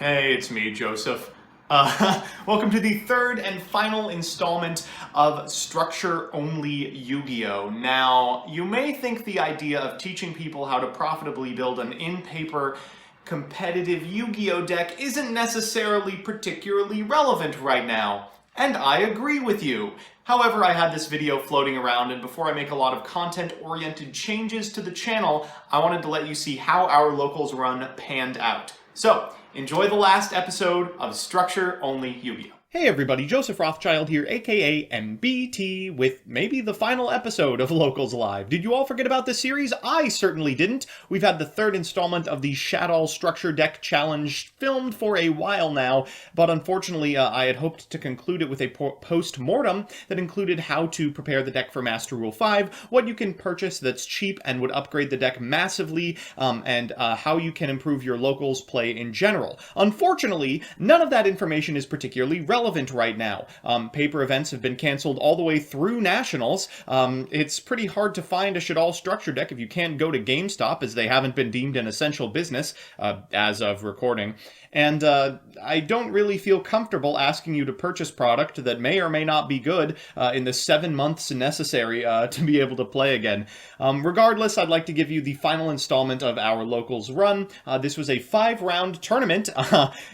Hey, it's me, Joseph. Welcome to the third and final installment of Structure-Only Yu-Gi-Oh! Now, you may think the idea of teaching people how to profitably build an in-paper competitive Yu-Gi-Oh! Deck isn't necessarily particularly relevant right now. And I agree with you. However, I had this video floating around, and before I make a lot of content-oriented changes to the channel, I wanted to let you see how our locals run panned out. So, enjoy the last episode of Structure Only Yu-Gi-Oh! Hey everybody, Joseph Rothschild here, aka MBT, with maybe the final episode of Locals Live. Did you all forget about this series? I certainly didn't. We've had the third installment of the SHADDOLL Structure Deck Challenge filmed for a while now, but unfortunately I had hoped to conclude it with a post-mortem that included how to prepare the deck for Master Rule 5, what you can purchase that's cheap and would upgrade the deck massively, and how you can improve your locals play in general. Unfortunately, none of that information is particularly relevant right now. Paper events have been canceled all the way through Nationals. It's pretty hard to find a SHADDOLL structure deck if you can't go to GameStop, as they haven't been deemed an essential business as of recording. And I don't really feel comfortable asking you to purchase product that may or may not be good in the 7 months necessary to be able to play again. Regardless, I'd like to give you the final installment of our Locals run. This was a 5-round tournament.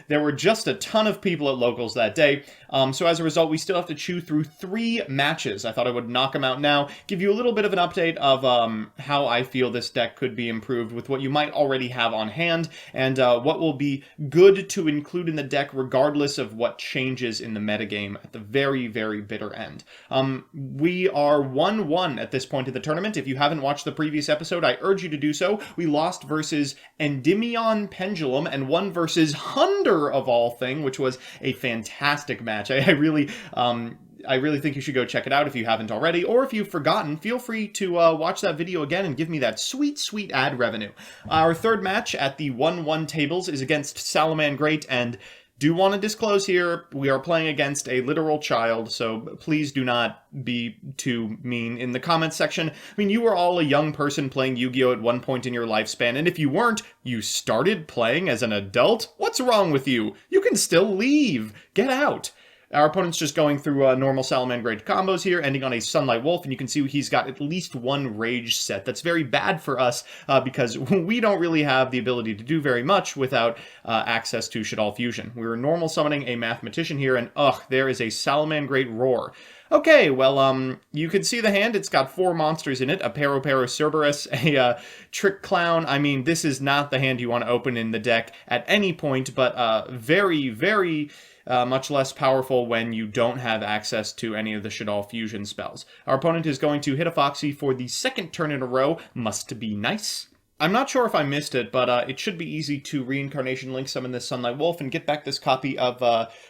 There were just a ton of people at Locals that day. So as a result, we still have to chew through 3 matches. I thought I would knock them out now, give you a little bit of an update of how I feel this deck could be improved with what you might already have on hand, and what will be good to include in the deck regardless of what changes in the metagame at the very, very bitter end. We are 1-1 at this point of the tournament. If you haven't watched the previous episode, I urge you to do so. We lost versus Endymion Pendulum and won versus Hunder of all thing, which was a fantastic match. I really think you should go check it out if you haven't already, or if you've forgotten, feel free to watch that video again and give me that sweet, sweet ad revenue. Our third match at the 1-1 tables is against Salamangreat, and do want to disclose here, we are playing against a literal child, so please do not be too mean in the comments section. I mean, you were all a young person playing Yu-Gi-Oh! At one point in your lifespan, and if you weren't, you started playing as an adult? What's wrong with you? You can still leave. Get out. Our opponent's just going through normal Salamangreat combos here, ending on a Sunlight Wolf, and you can see he's got at least 1 Rage set. That's very bad for us, because we don't really have the ability to do very much without access to SHADDOLL Fusion. We were normal summoning a Mathematician here, and there is a Salamangreat Roar. Okay, well, you can see the hand. It's got 4 monsters in it, a Pero Cerberus, a Trick Clown. I mean, this is not the hand you want to open in the deck at any point, but very, very much less powerful when you don't have access to any of the SHADDOLL Fusion spells. Our opponent is going to hit a Foxy for the 2nd turn in a row. Must be nice. I'm not sure if I missed it, but it should be easy to Reincarnation Link summon this Sunlight Wolf and get back this copy of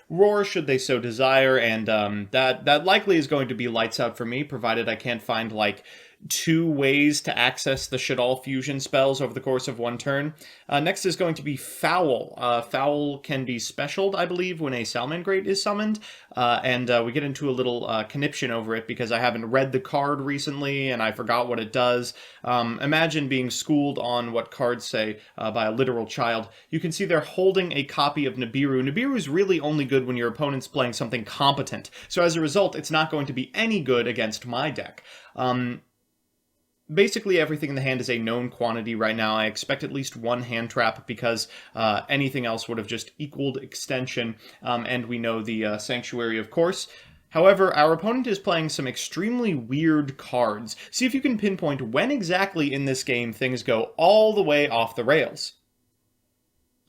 Roar, should they so desire, and that likely is going to be lights out for me, provided I can't find, like, 2 ways to access the SHADDOLL Fusion spells over the course of 1 turn. Next is going to be Foul. Foul can be specialed, I believe, when a Salamangreat is summoned, and we get into a little conniption over it because I haven't read the card recently and I forgot what it does. Imagine being schooled on what cards say by a literal child. You can see they're holding a copy of Nibiru. Nibiru's really only good when your opponent's playing something competent, so as a result, it's not going to be any good against my deck. Basically, everything in the hand is a known quantity right now. I expect at least 1 hand trap because anything else would have just equaled extension, and we know the Sanctuary, of course. However, our opponent is playing some extremely weird cards. See if you can pinpoint when exactly in this game things go all the way off the rails.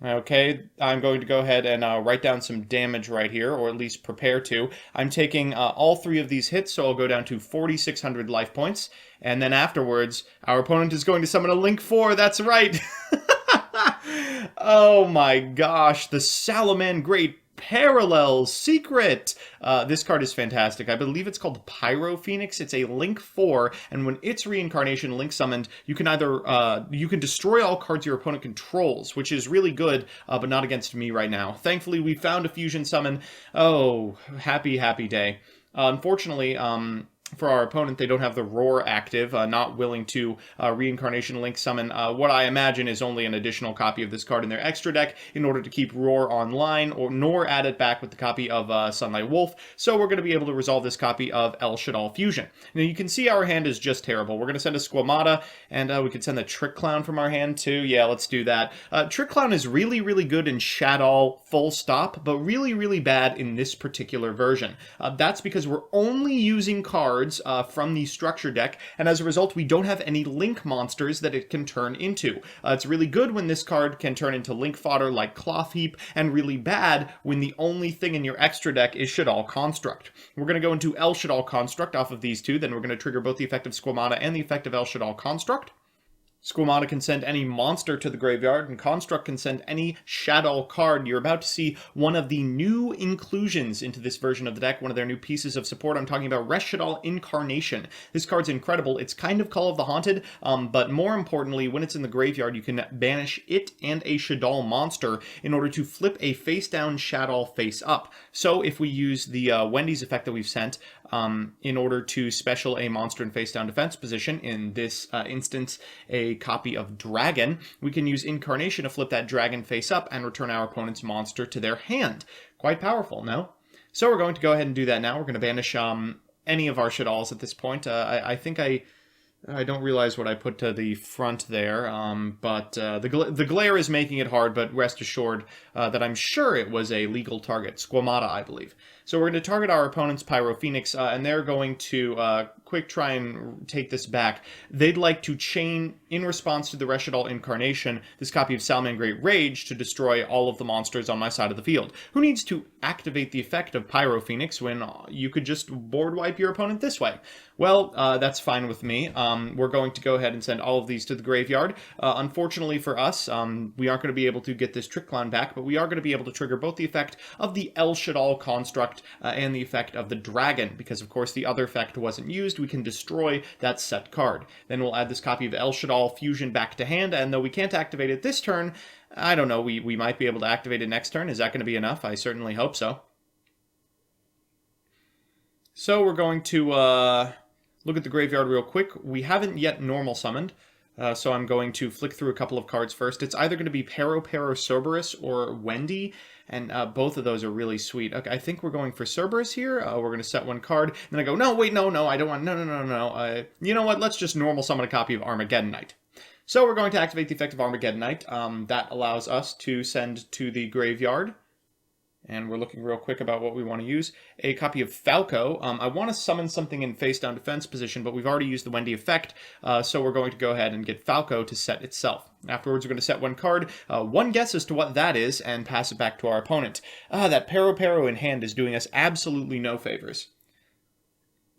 Okay, I'm going to go ahead and write down some damage right here, or at least prepare to. I'm taking all 3 of these hits, so I'll go down to 4,600 life points. And then afterwards, our opponent is going to summon a Link 4, that's right! Oh my gosh, the Salamangreat Parallel Secret! This card is fantastic. I believe it's called Pyro Phoenix. It's a Link 4, and when its reincarnation Link summoned, you can either, you can destroy all cards your opponent controls, which is really good, but not against me right now. Thankfully, we found a fusion summon. Oh, happy, happy day. Unfortunately, For our opponent, they don't have the Roar active, not willing to Reincarnation Link summon what I imagine is only an additional copy of this card in their extra deck in order to keep Roar online, or nor add it back with the copy of Sunlight Wolf. So we're going to be able to resolve this copy of El Shaddol Fusion. Now you can see our hand is just terrible. We're going to send a Squamata, and we could send the Trick Clown from our hand too. Yeah, let's do that. Trick Clown is really, really good in Shaddol full stop, but really, really bad in this particular version. That's because we're only using cards from the structure deck, and as a result we don't have any link monsters that it can turn into. It's really good when this card can turn into link fodder like Cloth Heap, and really bad when the only thing in your extra deck is Shaddol Construct. We're going to go into El Shaddol Construct off of these two, then we're going to trigger both the effect of Squamata and the effect of El Shaddol Construct. Squamata can send any monster to the graveyard, and Construct can send any Shaddol card. You're about to see one of the new inclusions into this version of the deck, one of their new pieces of support. I'm talking about Shaddol Incarnation. This card's incredible. It's kind of Call of the Haunted, but more importantly, when it's in the graveyard, you can banish it and a Shaddol monster in order to flip a face-down Shaddol face-up. So if we use the Wendy's effect that we've sent, in order to special a monster in face-down defense position, in this instance a copy of Dragon, we can use Incarnation to flip that Dragon face up and return our opponent's monster to their hand. Quite powerful, no? So we're going to go ahead and do that now. We're going to banish any of our Shaddols at this point. I think I don't realize what I put to the front there, but the glare is making it hard, but rest assured that I'm sure it was a legal target. Squamata, I believe. So we're going to target our opponent's Pyro Phoenix, and they're going to quick try and take this back. They'd like to chain, in response to the Shaddol Incarnation, this copy of Salamangreat Rage to destroy all of the monsters on my side of the field. Who needs to activate the effect of Pyro Phoenix when you could just board wipe your opponent this way? Well, that's fine with me. We're going to go ahead and send all of these to the graveyard. Unfortunately for us, we aren't going to be able to get this Trick Clown back, but we are going to be able to trigger both the effect of the El Shaddol Construct and the effect of the Dragon, because of course the other effect wasn't used. We can destroy that set card. Then we'll add this copy of El Shaddol Fusion back to hand, and though we can't activate it this turn, I don't know, we might be able to activate it next turn. Is that going to be enough? I certainly hope so. So we're going to look at the graveyard real quick. We haven't yet normal summoned, so I'm going to flick through a couple of cards first. It's either going to be Pero Cerberus or Wendy, and both of those are really sweet. Okay, I think we're going for Cerberus here. We're going to set one card. Then I go, no, wait, no, I don't want, no. You know what? Let's just normal summon a copy of Armageddon Knight. So we're going to activate the effect of Armageddon Knight. That allows us to send to the graveyard, and we're looking real quick about what we want to use, a copy of Falco. I want to summon something in face-down defense position, but we've already used the Wendy effect, so we're going to go ahead and get Falco to set itself. Afterwards, we're going to set one card, one guess as to what that is, and pass it back to our opponent. That Pero in hand is doing us absolutely no favors.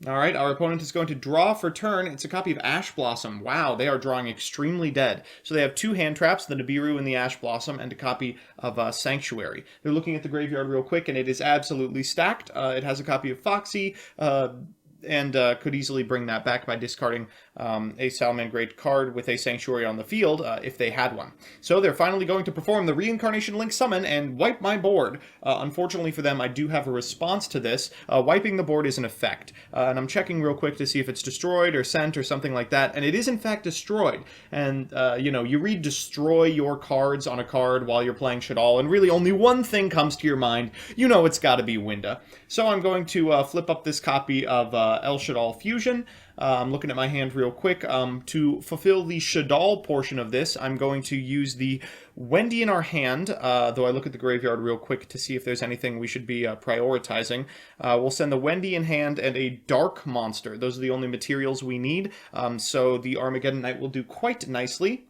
Alright, our opponent is going to draw for turn. It's a copy of Ash Blossom. Wow, they are drawing extremely dead. So they have two hand traps, the Nibiru and the Ash Blossom, and a copy of Sanctuary. They're looking at the graveyard real quick, and it is absolutely stacked. It has a copy of Foxy, and could easily bring that back by discarding a Salamangreat card with a Sanctuary on the field if they had one. So they're finally going to perform the Reincarnation Link summon and wipe my board. Unfortunately for them, I do have a response to this. Wiping the board is an effect, and I'm checking real quick to see if it's destroyed or sent or something like that, and it is in fact destroyed. And, you know, you read destroy your cards on a card while you're playing Shaddol, and really only one thing comes to your mind. You know it's got to be Winda. So I'm going to flip up this copy of El Shaddol Fusion. I'm looking at my hand real quick. To fulfill the Shaddol portion of this, I'm going to use the Wendy in our hand, though I look at the graveyard real quick to see if there's anything we should be prioritizing. We'll send the Wendy in hand and a Dark Monster. Those are the only materials we need, so the Armageddon Knight will do quite nicely.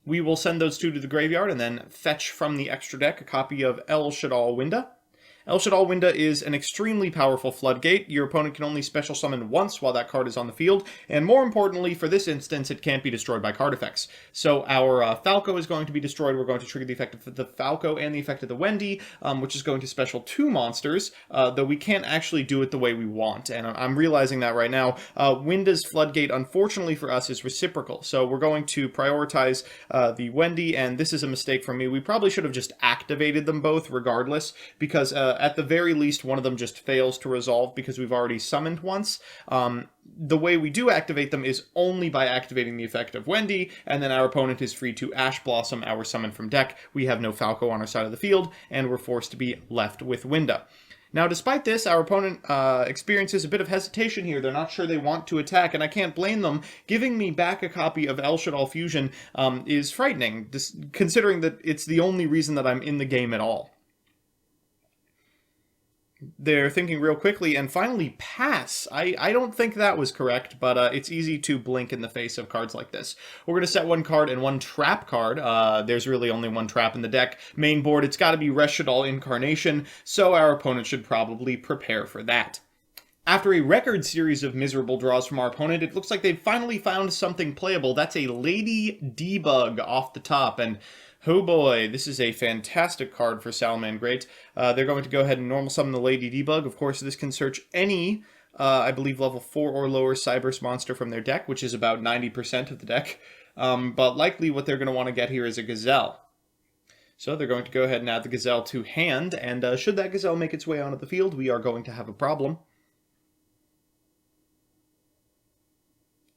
We will send those two to the graveyard and then fetch from the extra deck a copy of El Shaddol Winda. El Shaddol Winda is an extremely powerful floodgate. Your opponent can only special summon once while that card is on the field, and more importantly, for this instance, it can't be destroyed by card effects. So our Falco is going to be destroyed. We're going to trigger the effect of the Falco and the effect of the Wendy, which is going to special two monsters, though we can't actually do it the way we want, and I'm realizing that right now. Winda's floodgate, unfortunately for us, is reciprocal, so we're going to prioritize the Wendy, and this is a mistake from me. We probably should have just activated them both regardless, because at the very least, one of them just fails to resolve because we've already summoned once. The way we do activate them is only by activating the effect of Wendy, and then our opponent is free to Ash Blossom our summon from deck. We have no Falco on our side of the field, and we're forced to be left with Winda. Now, despite this, our opponent experiences a bit of hesitation here. They're not sure they want to attack, and I can't blame them. Giving me back a copy of SHADDOLL Fusion is frightening, considering that it's the only reason that I'm in the game at all. They're thinking real quickly and finally pass. I don't think that was correct, but it's easy to blink in the face of cards like this. We're going to set one card and one trap card. There's really only one trap in the deck. Main board, it's got to be SHADDOLL Incarnation, so our opponent should probably prepare for that. After a record series of miserable draws from our opponent, it looks like they've finally found something playable. That's a Lady Debug off the top, and oh boy, this is a fantastic card for Salamangreat. They're going to go ahead and normal summon the Lady Debug. Of course, this can search any, I believe, level 4 or lower Cyberse monster from their deck, which is about 90% of the deck. But likely what they're going to want to get here is a Gazelle. So they're going to go ahead and add the Gazelle to hand, and should that Gazelle make its way onto the field, we are going to have a problem.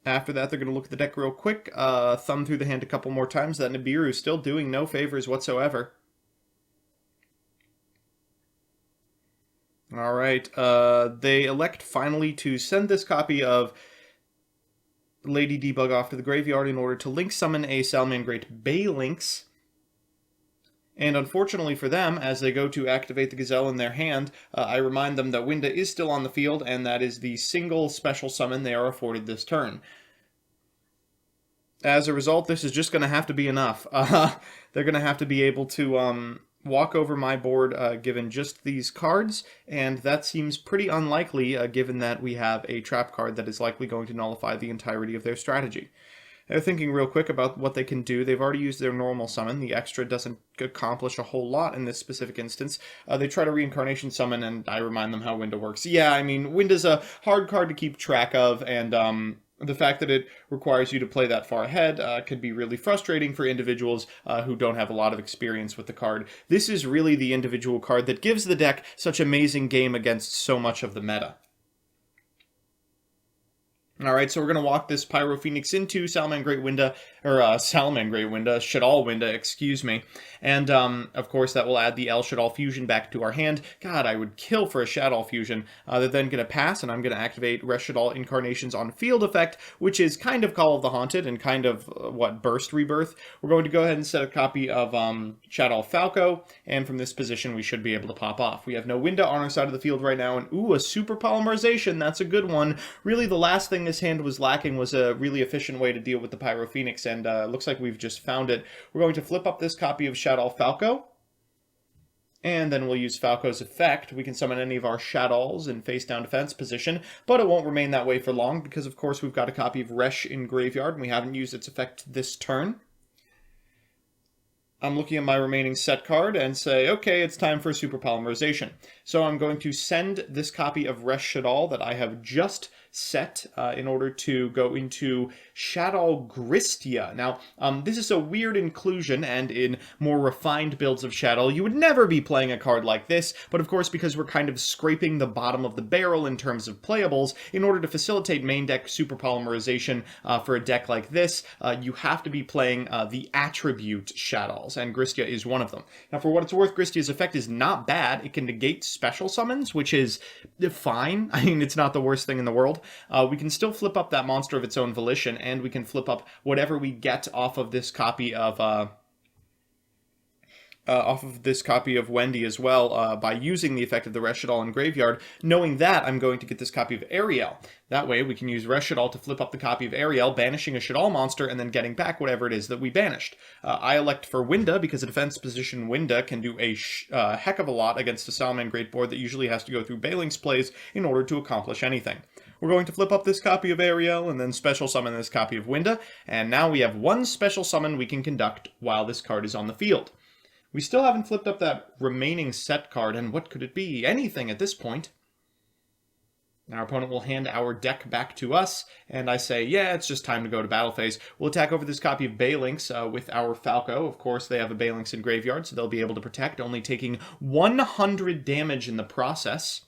After that, they're going to look at the deck real quick, thumb through the hand a couple more times. That Nibiru is still doing no favors whatsoever. Alright, they elect finally to send this copy of Lady Debug off to the graveyard in order to link summon a Salamangreat Baylynx. And unfortunately for them, as they go to activate the Gazelle in their hand, I remind them that Winda is still on the field, and that is the single special summon they are afforded this turn. As a result, this is just going to have to be enough. They're going to have to be able to walk over my board given just these cards, and that seems pretty unlikely given that we have a trap card that is likely going to nullify the entirety of their strategy. They're thinking real quick about what they can do. They've already used their normal summon. The extra doesn't accomplish a whole lot in this specific instance. They try to reincarnation summon, and I remind them how Winda works. Yeah, I mean, Winda's a hard card to keep track of, and the fact that it requires you to play that far ahead could be really frustrating for individuals who don't have a lot of experience with the card. This is really the individual card that gives the deck such amazing game against so much of the meta. Alright, so we're going to walk this Pyro Phoenix into Salamangreat Winda, or Salamangreat Winda, SHADDOLL Winda, excuse me. And, of course, that will add the SHADDOLL Fusion back to our hand. God, I would kill for a SHADDOLL Fusion. They're then going to pass, and I'm going to activate SHADDOLL Incarnation's on field effect, which is kind of Call of the Haunted and kind of, Burst Rebirth. We're going to go ahead and set a copy of SHADDOLL Falco, and from this position we should be able to pop off. We have no Winda on our side of the field right now, and ooh, a Super Polymerization, that's a good one. Really, the last thing this hand was lacking was a really efficient way to deal with the Pyro Phoenix, and looks like we've just found it. We're going to flip up this copy of SHADDOLL Falco, and then we'll use Falco's effect. We can summon any of our SHADDOLLs in face-down defense position, but it won't remain that way for long, because of course we've got a copy of Resh in graveyard, and we haven't used its effect this turn. I'm looking at my remaining set card and say, okay, it's time for Super Polymerization. So I'm going to send this copy of Resh SHADDOLL that I have just set in order to go into SHADDOLL Gristia. Now, this is a weird inclusion, and in more refined builds of SHADDOLL, you would never be playing a card like this, but of course, because we're kind of scraping the bottom of the barrel in terms of playables, in order to facilitate main deck Super Polymerization for a deck like this, you have to be playing the attribute SHADDOLLs, and Gristia is one of them. Now, for what it's worth, Gristia's effect is not bad. It can negate special summons, which is fine. I mean, it's not the worst thing in the world. We can still flip up that monster of its own volition, and we can flip up whatever we get off of this copy of Wendy as well by using the effect of the Resh SHADDOLL in graveyard. Knowing that, I'm going to get this copy of Ariel. That way, we can use Resh SHADDOLL to flip up the copy of Ariel, banishing a SHADDOLL monster, and then getting back whatever it is that we banished. I elect for Winda, because a defense position Winda can do a heck of a lot against a Salamangreat board that usually has to go through Baylynx plays in order to accomplish anything. We're going to flip up this copy of Ariel, and then special summon this copy of Winda, and now we have one special summon we can conduct while this card is on the field. We still haven't flipped up that remaining set card, and what could it be? Anything at this point. Our opponent will hand our deck back to us, and I say, yeah, it's just time to go to battle phase. We'll attack over this copy of Balinx with our Falco. Of course, they have a Balinx in graveyard, so they'll be able to protect, only taking 100 damage in the process.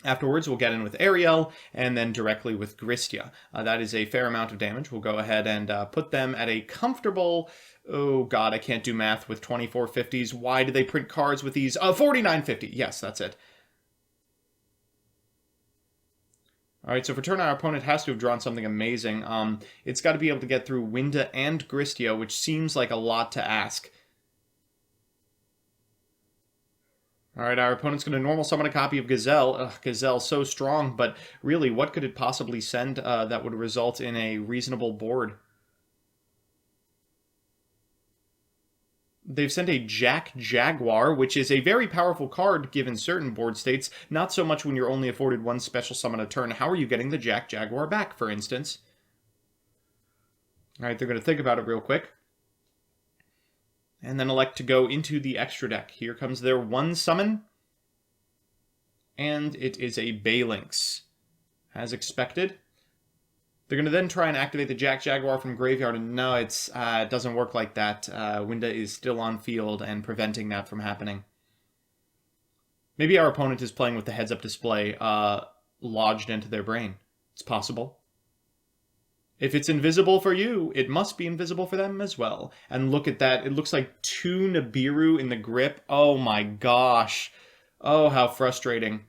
Afterwards, we'll get in with Ariel, and then directly with Gristia. That is a fair amount of damage. We'll go ahead and put them at a comfortable... Oh, God, I can't do math with 2450s. Why do they print cards with these? 4950. Yes, that's it. All right, so for turn, our opponent has to have drawn something amazing. It's got to be able to get through Winda and Gristia, which seems like a lot to ask. All right, our opponent's going to normal summon a copy of Gazelle. Ugh, Gazelle's so strong, but really, what could it possibly send that would result in a reasonable board? They've sent a Jack Jaguar, which is a very powerful card given certain board states, not so much when you're only afforded one special summon a turn. How are you getting the Jack Jaguar back, for instance? All right, they're going to think about it real quick. And then elect to go into the extra deck. Here comes their one summon. And it is a Balinx. As expected. They're going to then try and activate the Jack Jaguar from graveyard, and no, it doesn't work like that. Winda is still on field and preventing that from happening. Maybe our opponent is playing with the heads-up display lodged into their brain. It's possible. If it's invisible for you, it must be invisible for them as well. And look at that. It looks like 2 Nibiru in the grip. Oh my gosh. Oh, how frustrating.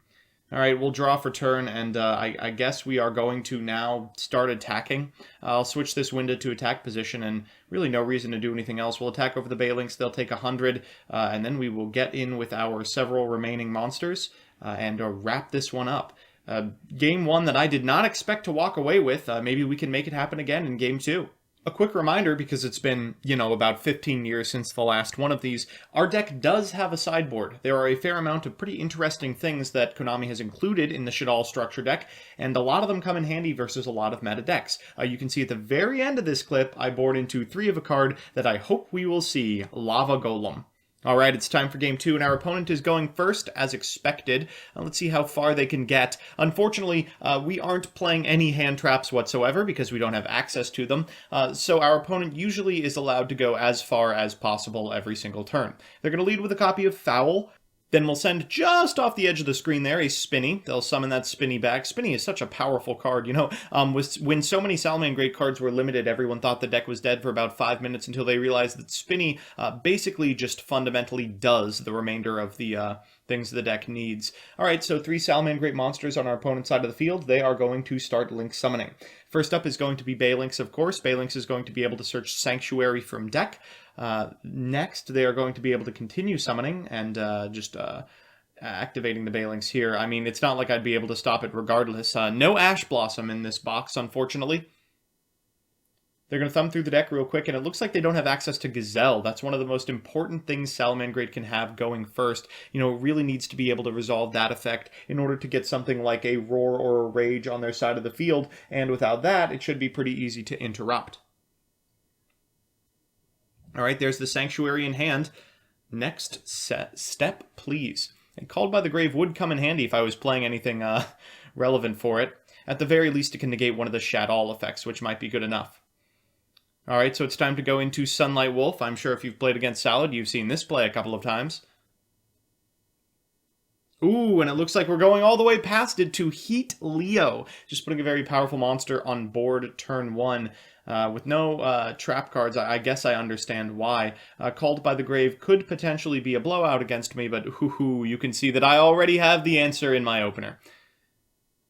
All right, we'll draw for turn, and I guess we are going to now start attacking. I'll switch this window to attack position, and really no reason to do anything else. We'll attack over the Balinx. They'll take 100, and then we will get in with our several remaining monsters and wrap this one up. Game 1 that I did not expect to walk away with. Maybe we can make it happen again in Game 2. A quick reminder, because it's been, about 15 years since the last one of these, our deck does have a sideboard. There are a fair amount of pretty interesting things that Konami has included in the SHADDOLL structure deck, and a lot of them come in handy versus a lot of meta decks. You can see at the very end of this clip, I board into 3 of a card that I hope we will see, Lava Golem. Alright, it's time for Game 2, and our opponent is going first, as expected. Let's see how far they can get. Unfortunately, we aren't playing any hand traps whatsoever, because we don't have access to them, so our opponent usually is allowed to go as far as possible every single turn. They're going to lead with a copy of Foul. Then we'll send just off the edge of the screen there a Spinny. They'll summon that Spinny back. Spinny is such a powerful card. When so many Salamangreat cards were limited, everyone thought the deck was dead for about 5 minutes until they realized that Spinny basically just fundamentally does the remainder of the things the deck needs. Alright, so 3 Salamangreat monsters on our opponent's side of the field. They are going to start Link summoning. First up is going to be Balinx, of course. Balinx is going to be able to search Sanctuary from deck. Next, they are going to be able to continue summoning and just activating the Balinx here. I mean, it's not like I'd be able to stop it regardless. No Ash Blossom in this box, unfortunately. They're going to thumb through the deck real quick, and it looks like they don't have access to Gazelle. That's one of the most important things Salamangreat can have going first. It really needs to be able to resolve that effect in order to get something like a Roar or a Rage on their side of the field, and without that, it should be pretty easy to interrupt. Alright, there's the Sanctuary in hand. Next step, please. And Called by the Grave would come in handy if I was playing anything relevant for it. At the very least, it can negate one of the SHADDOLL effects, which might be good enough. Alright, so it's time to go into Sunlight Wolf. I'm sure if you've played against Salad, you've seen this play a couple of times. Ooh, and it looks like we're going all the way past it to Heat Leo. Just putting a very powerful monster on board turn 1. With no trap cards, I guess I understand why. Called by the Grave could potentially be a blowout against me, but you can see that I already have the answer in my opener.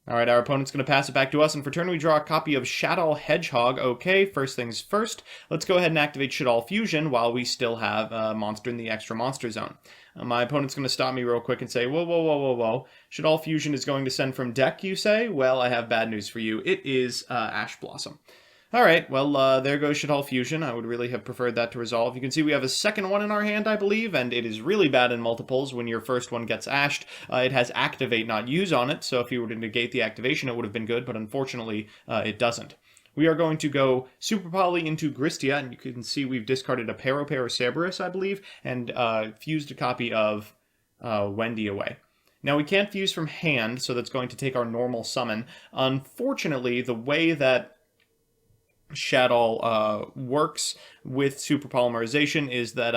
Alright, our opponent's going to pass it back to us, and for turn we draw a copy of SHADDOLL Hedgehog. Okay, first things first, let's go ahead and activate SHADDOLL Fusion while we still have a monster in the extra monster zone. My opponent's going to stop me real quick and say, whoa. SHADDOLL Fusion is going to send from deck, you say? Well, I have bad news for you. It is Ash Blossom. Alright, well, there goes SHADDOLL Fusion. I would really have preferred that to resolve. You can see we have a second one in our hand, I believe, and it is really bad in multiples when your first one gets ashed. It has Activate, not Use on it, so if you were to negate the activation, it would have been good, but unfortunately, it doesn't. We are going to go Super Poly into Gristia, and you can see we've discarded a Cerberus, I believe, and fused a copy of Wendy away. Now we can't fuse from hand, so that's going to take our normal summon. Unfortunately, the way that SHADDOLL works with super polymerization is that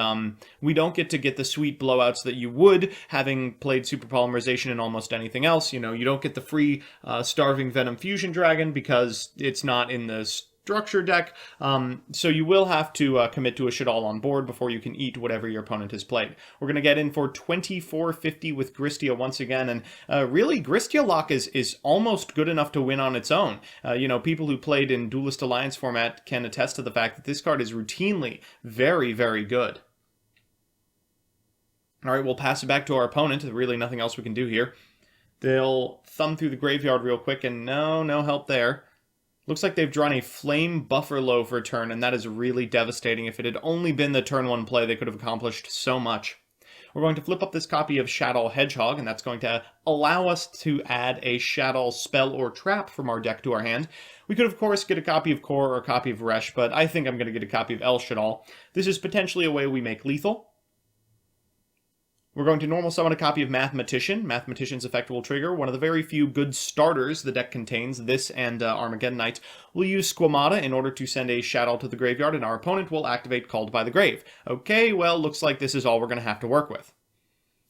we don't get to get the sweet blowouts that you would having played super polymerization in almost anything else. You know, you don't get the free Starving Venom Fusion Dragon because it's not in the structure deck, so you will have to commit to a SHADDOLL on board before you can eat whatever your opponent has played. We're going to get in for 2450 with Gristia once again, and really Gristia lock is almost good enough to win on its own. You know, people who played in Duelist Alliance format can attest to the fact that this card is routinely very, very good. Alright, we'll pass it back to our opponent. There's really nothing else we can do here. They'll thumb through the graveyard real quick, and no help there. Looks like they've drawn a Flame Buffalo for a turn, and that is really devastating. If it had only been the turn 1 play, they could have accomplished so much. We're going to flip up this copy of SHADDOLL Hedgehog, and that's going to allow us to add a SHADDOLL spell or trap from our deck to our hand. We could, of course, get a copy of Core or a copy of Resh, but I think I'm going to get a copy of El SHADDOLL. This is potentially a way we make lethal. We're going to normal summon a copy of Mathematician. Mathematician's effect will trigger one of the very few good starters the deck contains, this and Armageddonite. We'll use Squamata in order to send a SHADDOLL to the graveyard, and our opponent will activate Called by the Grave. Okay, well, looks like this is all we're going to have to work with.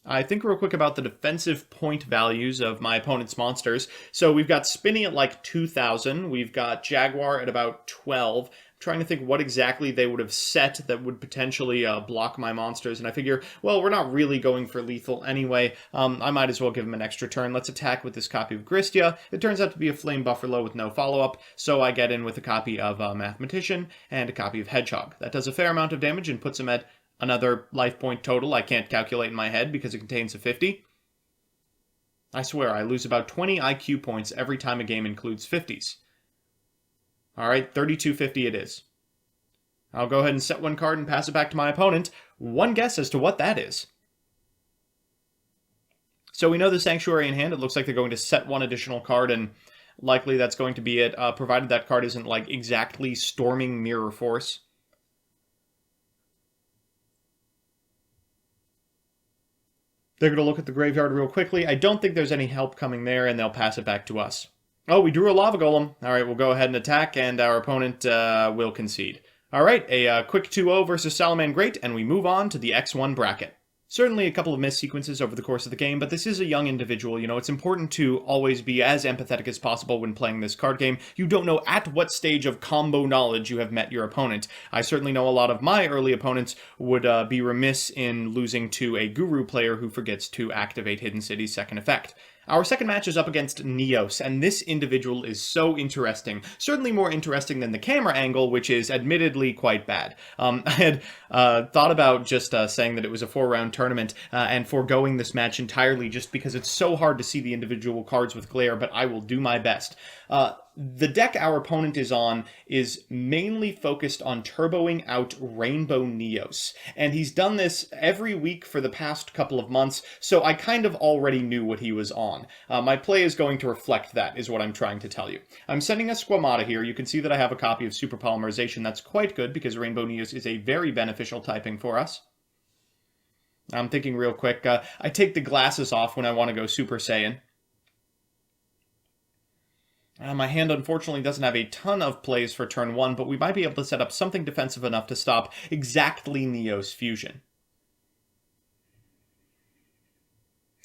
I think real quick about the defensive point values of my opponent's monsters. So we've got Spinny at like 2,000, we've got Jaguar at about 12, trying to think what exactly they would have set that would potentially block my monsters, and I figure, well, we're not really going for lethal anyway. I might as well give them an extra turn. Let's attack with this copy of Gristia. It turns out to be a Flame Buffalo with no follow-up, so I get in with a copy of Mathematician and a copy of Hedgehog. That does a fair amount of damage and puts him at another life point total I can't calculate in my head because it contains a 50. I swear, I lose about 20 IQ points every time a game includes 50s. Alright, 3250 it is. I'll go ahead and set one card and pass it back to my opponent. One guess as to what that is. So we know the Sanctuary in hand. It looks like they're going to set one additional card, and likely that's going to be it, provided that card isn't like exactly Storming Mirror Force. They're going to look at the graveyard real quickly. I don't think there's any help coming there, and they'll pass it back to us. Oh, we drew a Lava Golem. All right, we'll go ahead and attack, and our opponent will concede. All right, a quick 2-0 versus Salamangreat, and we move on to the X1 bracket. Certainly a couple of missed sequences over the course of the game, but this is a young individual. You know, it's important to always be as empathetic as possible when playing this card game. You don't know at what stage of combo knowledge you have met your opponent. I certainly know a lot of my early opponents would be remiss in losing to a Guru player who forgets to activate Hidden City's second effect. Our second match is up against Neos, and this individual is so interesting. Certainly more interesting than the camera angle, which is admittedly quite bad. I had thought about just saying that it was a 4-round tournament and foregoing this match entirely just because it's so hard to see the individual cards with glare, but I will do my best. The deck our opponent is on is mainly focused on turboing out Rainbow Neos, and he's done this every week for the past couple of months, so I kind of already knew what he was on. My play is going to reflect that, is what I'm trying to tell you. I'm sending a Squamata here. You can see that I have a copy of Super Polymerization. That's quite good, because Rainbow Neos is a very beneficial typing for us. I'm thinking real quick. I take the glasses off when I want to go Super Saiyan. My hand, unfortunately, doesn't have a ton of plays for turn 1, but we might be able to set up something defensive enough to stop exactly Neo's fusion.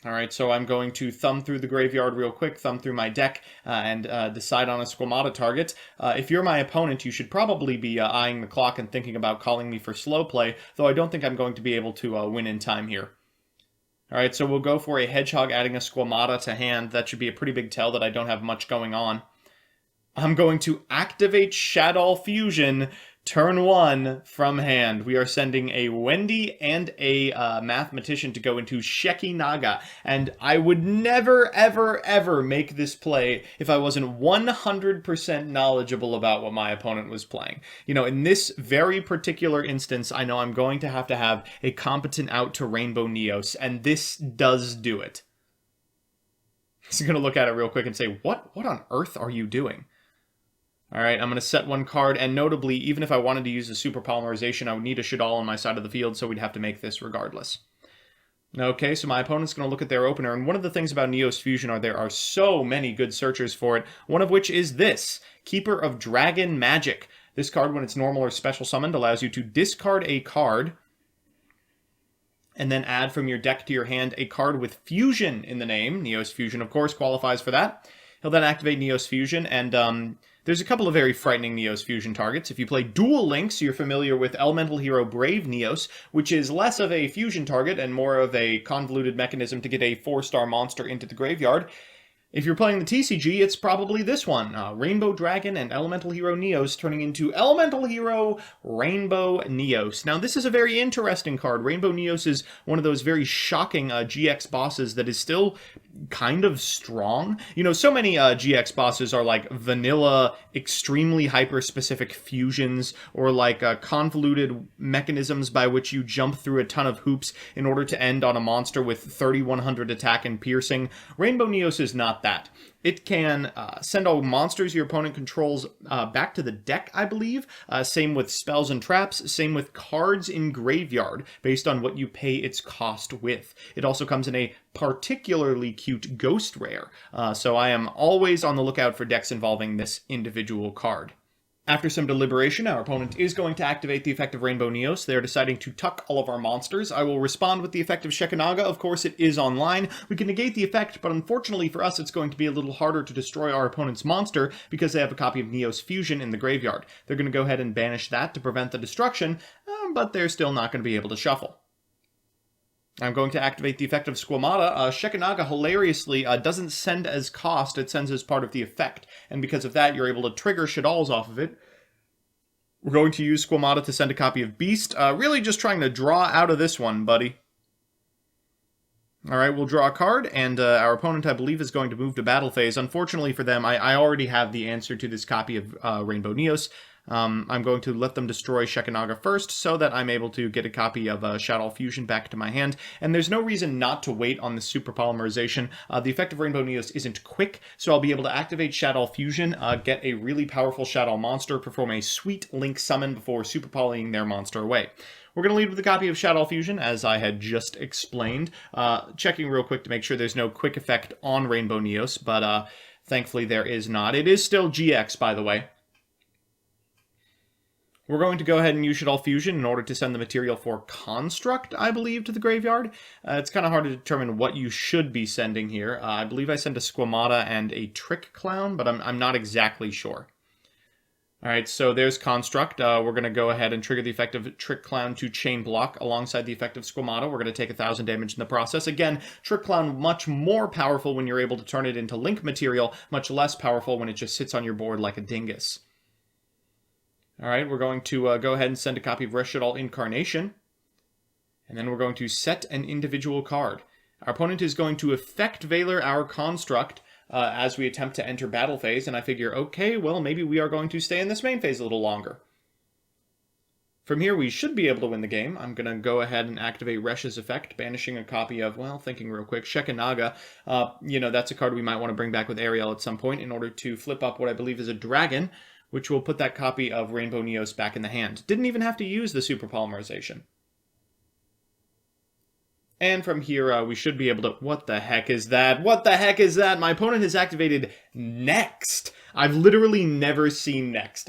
Alright, so I'm going to thumb through the graveyard real quick, thumb through my deck, and decide on a Squamata target. If you're my opponent, you should probably be eyeing the clock and thinking about calling me for slow play, though I don't think I'm going to be able to win in time here. Alright, so we'll go for a Hedgehog adding a Squamata to hand. That should be a pretty big tell that I don't have much going on. I'm going to activate SHADDOLL Fusion, turn 1 from hand. We are sending a Wendy and a Mathematician to go into Sheki Naga, and I would never, ever, ever make this play if I wasn't 100% knowledgeable about what my opponent was playing. You know, in this very particular instance, I know I'm going to have a competent out to Rainbow Neos, and this does do it. He's going to look at it real quick and say, what on earth are you doing? Alright, I'm going to set one card, and notably, even if I wanted to use a Super Polymerization, I would need a SHADDOLL on my side of the field, so we'd have to make this regardless. Okay, so my opponent's going to look at their opener, and one of the things about Neos Fusion are there are so many good searchers for it, one of which is this, Keeper of Dragon Magic. This card, when it's normal or special summoned, allows you to discard a card and then add from your deck to your hand a card with Fusion in the name. Neos Fusion, of course, qualifies for that. He'll then activate Neos Fusion, and there's a couple of very frightening Neos Fusion targets. If you play Dual Links, you're familiar with Elemental Hero Brave Neos, which is less of a fusion target and more of a convoluted mechanism to get a 4-star monster into the graveyard. If you're playing the TCG, it's probably this one, Rainbow Dragon and Elemental Hero Neos turning into Elemental Hero Rainbow Neos. Now, this is a very interesting card. Rainbow Neos is one of those very shocking GX bosses that is still kind of strong. You know, so many GX bosses are like vanilla, extremely hyper-specific fusions, or like convoluted mechanisms by which you jump through a ton of hoops in order to end on a monster with 3100 attack and piercing. Rainbow Neos is not that. It can send all monsters your opponent controls back to the deck, I believe. Same with spells and traps. Same with cards in graveyard, based on what you pay its cost with. It also comes in a particularly cute ghost rare. So I am always on the lookout for decks involving this individual card. After some deliberation, our opponent is going to activate the effect of Rainbow Neos. They're deciding to tuck all of our monsters. I will respond with the effect of Shekanaga. Of course, it is online. We can negate the effect, but unfortunately for us, it's going to be a little harder to destroy our opponent's monster because they have a copy of Neos Fusion in the graveyard. They're going to go ahead and banish that to prevent the destruction, but they're still not going to be able to shuffle. I'm going to activate the effect of Squamata. Shekanaga, hilariously, doesn't send as cost, it sends as part of the effect. And because of that, you're able to trigger SHADDOLLs off of it. We're going to use Squamata to send a copy of Beast. Really just trying to draw out of this one, buddy. Alright, we'll draw a card, and our opponent, I believe, is going to move to battle phase. Unfortunately for them, I already have the answer to this copy of Rainbow Neos. I'm going to let them destroy Shekanaga first, so that I'm able to get a copy of SHADDOLL Fusion back to my hand. And there's no reason not to wait on the super polymerization. The effect of Rainbow Neos isn't quick, so I'll be able to activate SHADDOLL Fusion, get a really powerful SHADDOLL monster, perform a sweet Link summon before super polying their monster away. We're going to lead with a copy of SHADDOLL Fusion, as I had just explained. Checking real quick to make sure there's no quick effect on Rainbow Neos, but thankfully there is not. It is still GX, by the way. We're going to go ahead and use SHADDOLL Fusion in order to send the material for Construct, I believe, to the graveyard. It's kind of hard to determine what you should be sending here. I believe I sent a Squamata and a Trick Clown, but I'm not exactly sure. Alright, so there's Construct. We're going to go ahead and trigger the effect of Trick Clown to Chain Block alongside the effect of Squamata. We're going to take 1,000 damage in the process. Again, Trick Clown much more powerful when you're able to turn it into Link material, much less powerful when it just sits on your board like a dingus. Alright, we're going to go ahead and send a copy of SHADDOLL Incarnation. And then we're going to set an individual card. Our opponent is going to effect Valor our Construct as we attempt to enter battle phase, and I figure, okay, well, maybe we are going to stay in this main phase a little longer. From here, we should be able to win the game. I'm going to go ahead and activate Resh's effect, banishing a copy of, well, thinking real quick, Shekanaga. You know, that's a card we might want to bring back with Ariel at some point in order to flip up what I believe is a dragon, which will put that copy of Rainbow Neos back in the hand. Didn't even have to use the super polymerization. And from here, we should be able to... What the heck is that? What the heck is that? My opponent has activated Next. I've literally never seen Next.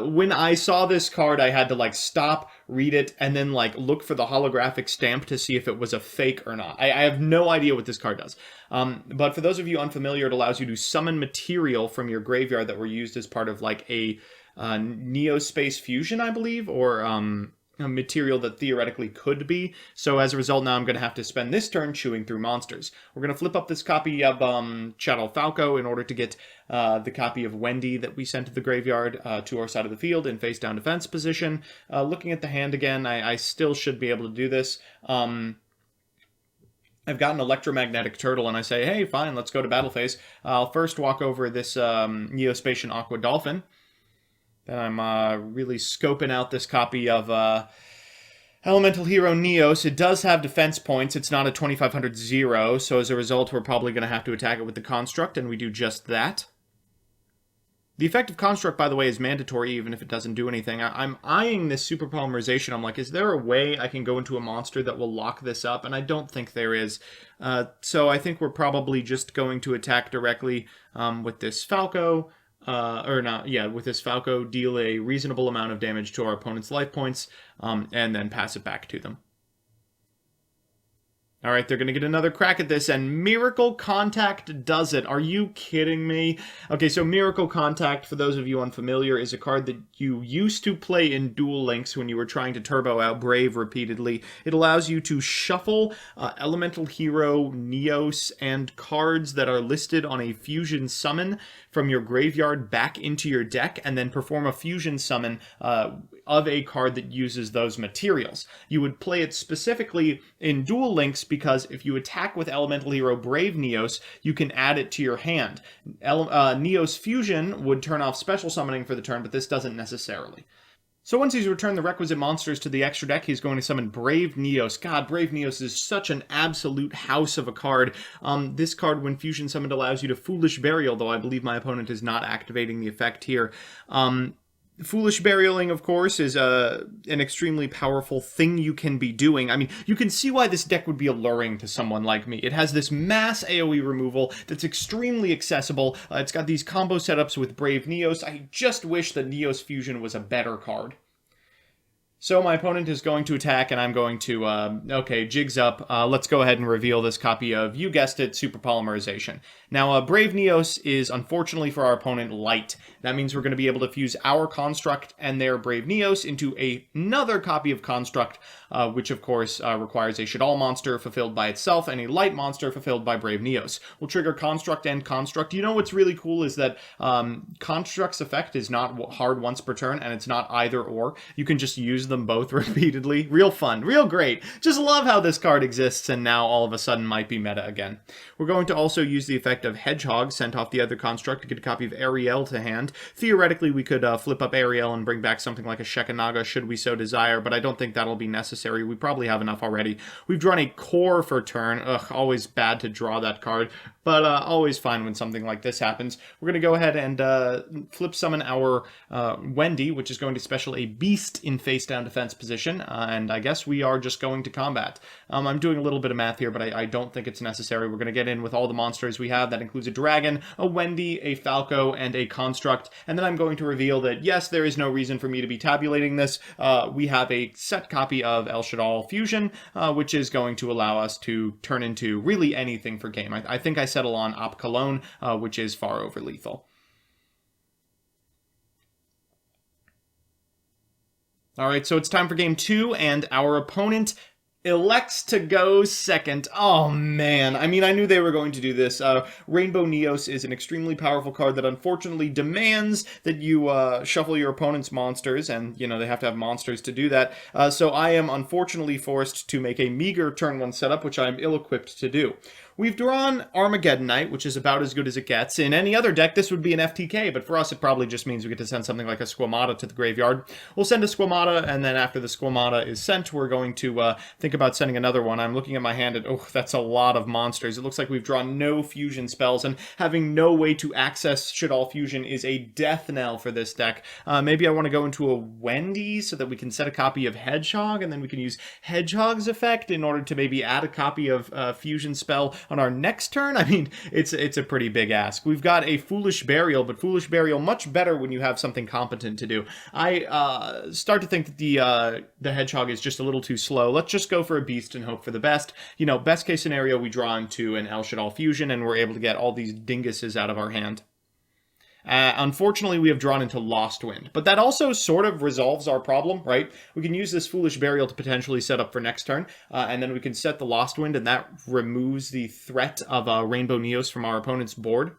When I saw this card, I had to, like, stop, read it, and then, like, look for the holographic stamp to see if it was a fake or not. I have no idea what this card does. But for those of you unfamiliar, it allows you to summon material from your graveyard that were used as part of, like, a Neospace Fusion, I believe, or... a material that theoretically could be. So as a result, now I'm going to have to spend this turn chewing through monsters. We're going to flip up this copy of Shadow Falco in order to get the copy of Wendy that we sent to the graveyard to our side of the field in face-down defense position. Looking at the hand again, I still should be able to do this. I've got an electromagnetic turtle, and I say, hey, fine, let's go to battle phase. I'll first walk over this Neospatian Aqua Dolphin. Then I'm really scoping out this copy of Elemental Hero Neos. It does have defense points. It's not a 2500 0, so as a result, we're probably going to have to attack it with the Construct, and we do just that. The effect of Construct, by the way, is mandatory even if it doesn't do anything. I'm eyeing this super polymerization. I'm like, is there a way I can go into a monster that will lock this up? And I don't think there is. So I think we're probably just going to attack directly with this Falco. With this Falco, deal a reasonable amount of damage to our opponent's life points, and then pass it back to them. All right, they're going to get another crack at this, and Miracle Contact does it. Are you kidding me? Okay, so Miracle Contact, for those of you unfamiliar, is a card that you used to play in Duel Links when you were trying to turbo out Brave repeatedly. It allows you to shuffle Elemental Hero, Neos, and cards that are listed on a Fusion Summon from your graveyard back into your deck, and then perform a Fusion Summon of a card that uses those materials. You would play it specifically in Duel Links because if you attack with Elemental Hero Brave Neos, you can add it to your hand. Neos Fusion would turn off special summoning for the turn, but this doesn't necessarily. So once he's returned the requisite monsters to the extra deck, he's going to summon Brave Neos. God, Brave Neos is such an absolute house of a card. This card, when Fusion Summoned, allows you to Foolish Burial, though I believe my opponent is not activating the effect here. Foolish Burialing, of course, is an extremely powerful thing you can be doing. I mean, you can see why this deck would be alluring to someone like me. It has this mass AoE removal that's extremely accessible. It's got these combo setups with Brave Neos. I just wish that Neos Fusion was a better card. So my opponent is going to attack, and I'm going to, okay, jigs up. Let's go ahead and reveal this copy of, you guessed it, Super Polymerization. Now, Brave Neos is, unfortunately for our opponent, light. That means we're going to be able to fuse our Construct and their Brave Neos into another copy of Construct, which, of course, requires a SHADDOLL monster fulfilled by itself and a light monster fulfilled by Brave Neos. We'll trigger Construct and Construct. You know what's really cool is that Construct's effect is not hard once per turn, and it's not either or. You can just use them both repeatedly. Real fun, real great. Just love how this card exists and now all of a sudden might be meta again. We're going to also use the effect of Hedgehog, sent off the other construct to get a copy of Ariel to hand. Theoretically, we could flip up Ariel and bring back something like a Shekanaga should we so desire, but I don't think that'll be necessary. We probably have enough already. We've drawn a Core for turn. Ugh, always bad to draw that card, but always fine when something like this happens. We're going to go ahead and flip summon our Wendy, which is going to special a Beast in face-down defense position, and I guess we are just going to combat. I'm doing a little bit of math here, but I don't think it's necessary. We're going to get in with all the monsters we have. That includes a Dragon, a Wendy, a Falco, and a Construct, and then I'm going to reveal that, yes, there is no reason for me to be tabulating this. We have a set copy of El Shaddol Fusion, which is going to allow us to turn into really anything for game. I think I settle on Op Cologne, which is far over lethal. Alright, so it's time for game 2, and our opponent elects to go second. Oh man, I mean, I knew they were going to do this. Rainbow Neos is an extremely powerful card that unfortunately demands that you shuffle your opponent's monsters, and, you know, they have to have monsters to do that. So I am unfortunately forced to make a meager turn 1 setup, which I'm ill-equipped to do. We've drawn Armageddon Knight, which is about as good as it gets. In any other deck, this would be an FTK, but for us, it probably just means we get to send something like a Squamata to the graveyard. We'll send a Squamata, and then after the Squamata is sent, we're going to think about sending another one. I'm looking at my hand, and oh, that's a lot of monsters. It looks like we've drawn no fusion spells, and having no way to access Shaddol Fusion is a death knell for this deck. Maybe I want to go into a Wendy so that we can set a copy of Hedgehog, and then we can use Hedgehog's effect in order to maybe add a copy of Fusion Spell on our next turn. I mean, it's a pretty big ask. We've got a Foolish Burial, but Foolish Burial much better when you have something competent to do. I start to think that the Hedgehog is just a little too slow. Let's just go for a Beast and hope for the best. You know, best case scenario, we draw into an El Shaddol Fusion, and we're able to get all these dinguses out of our hand. Unfortunately, we have drawn into Lost Wind, but that also sort of resolves our problem, right? We can use this Foolish Burial to potentially set up for next turn, and then we can set the Lost Wind, and that removes the threat of Rainbow Neos from our opponent's board.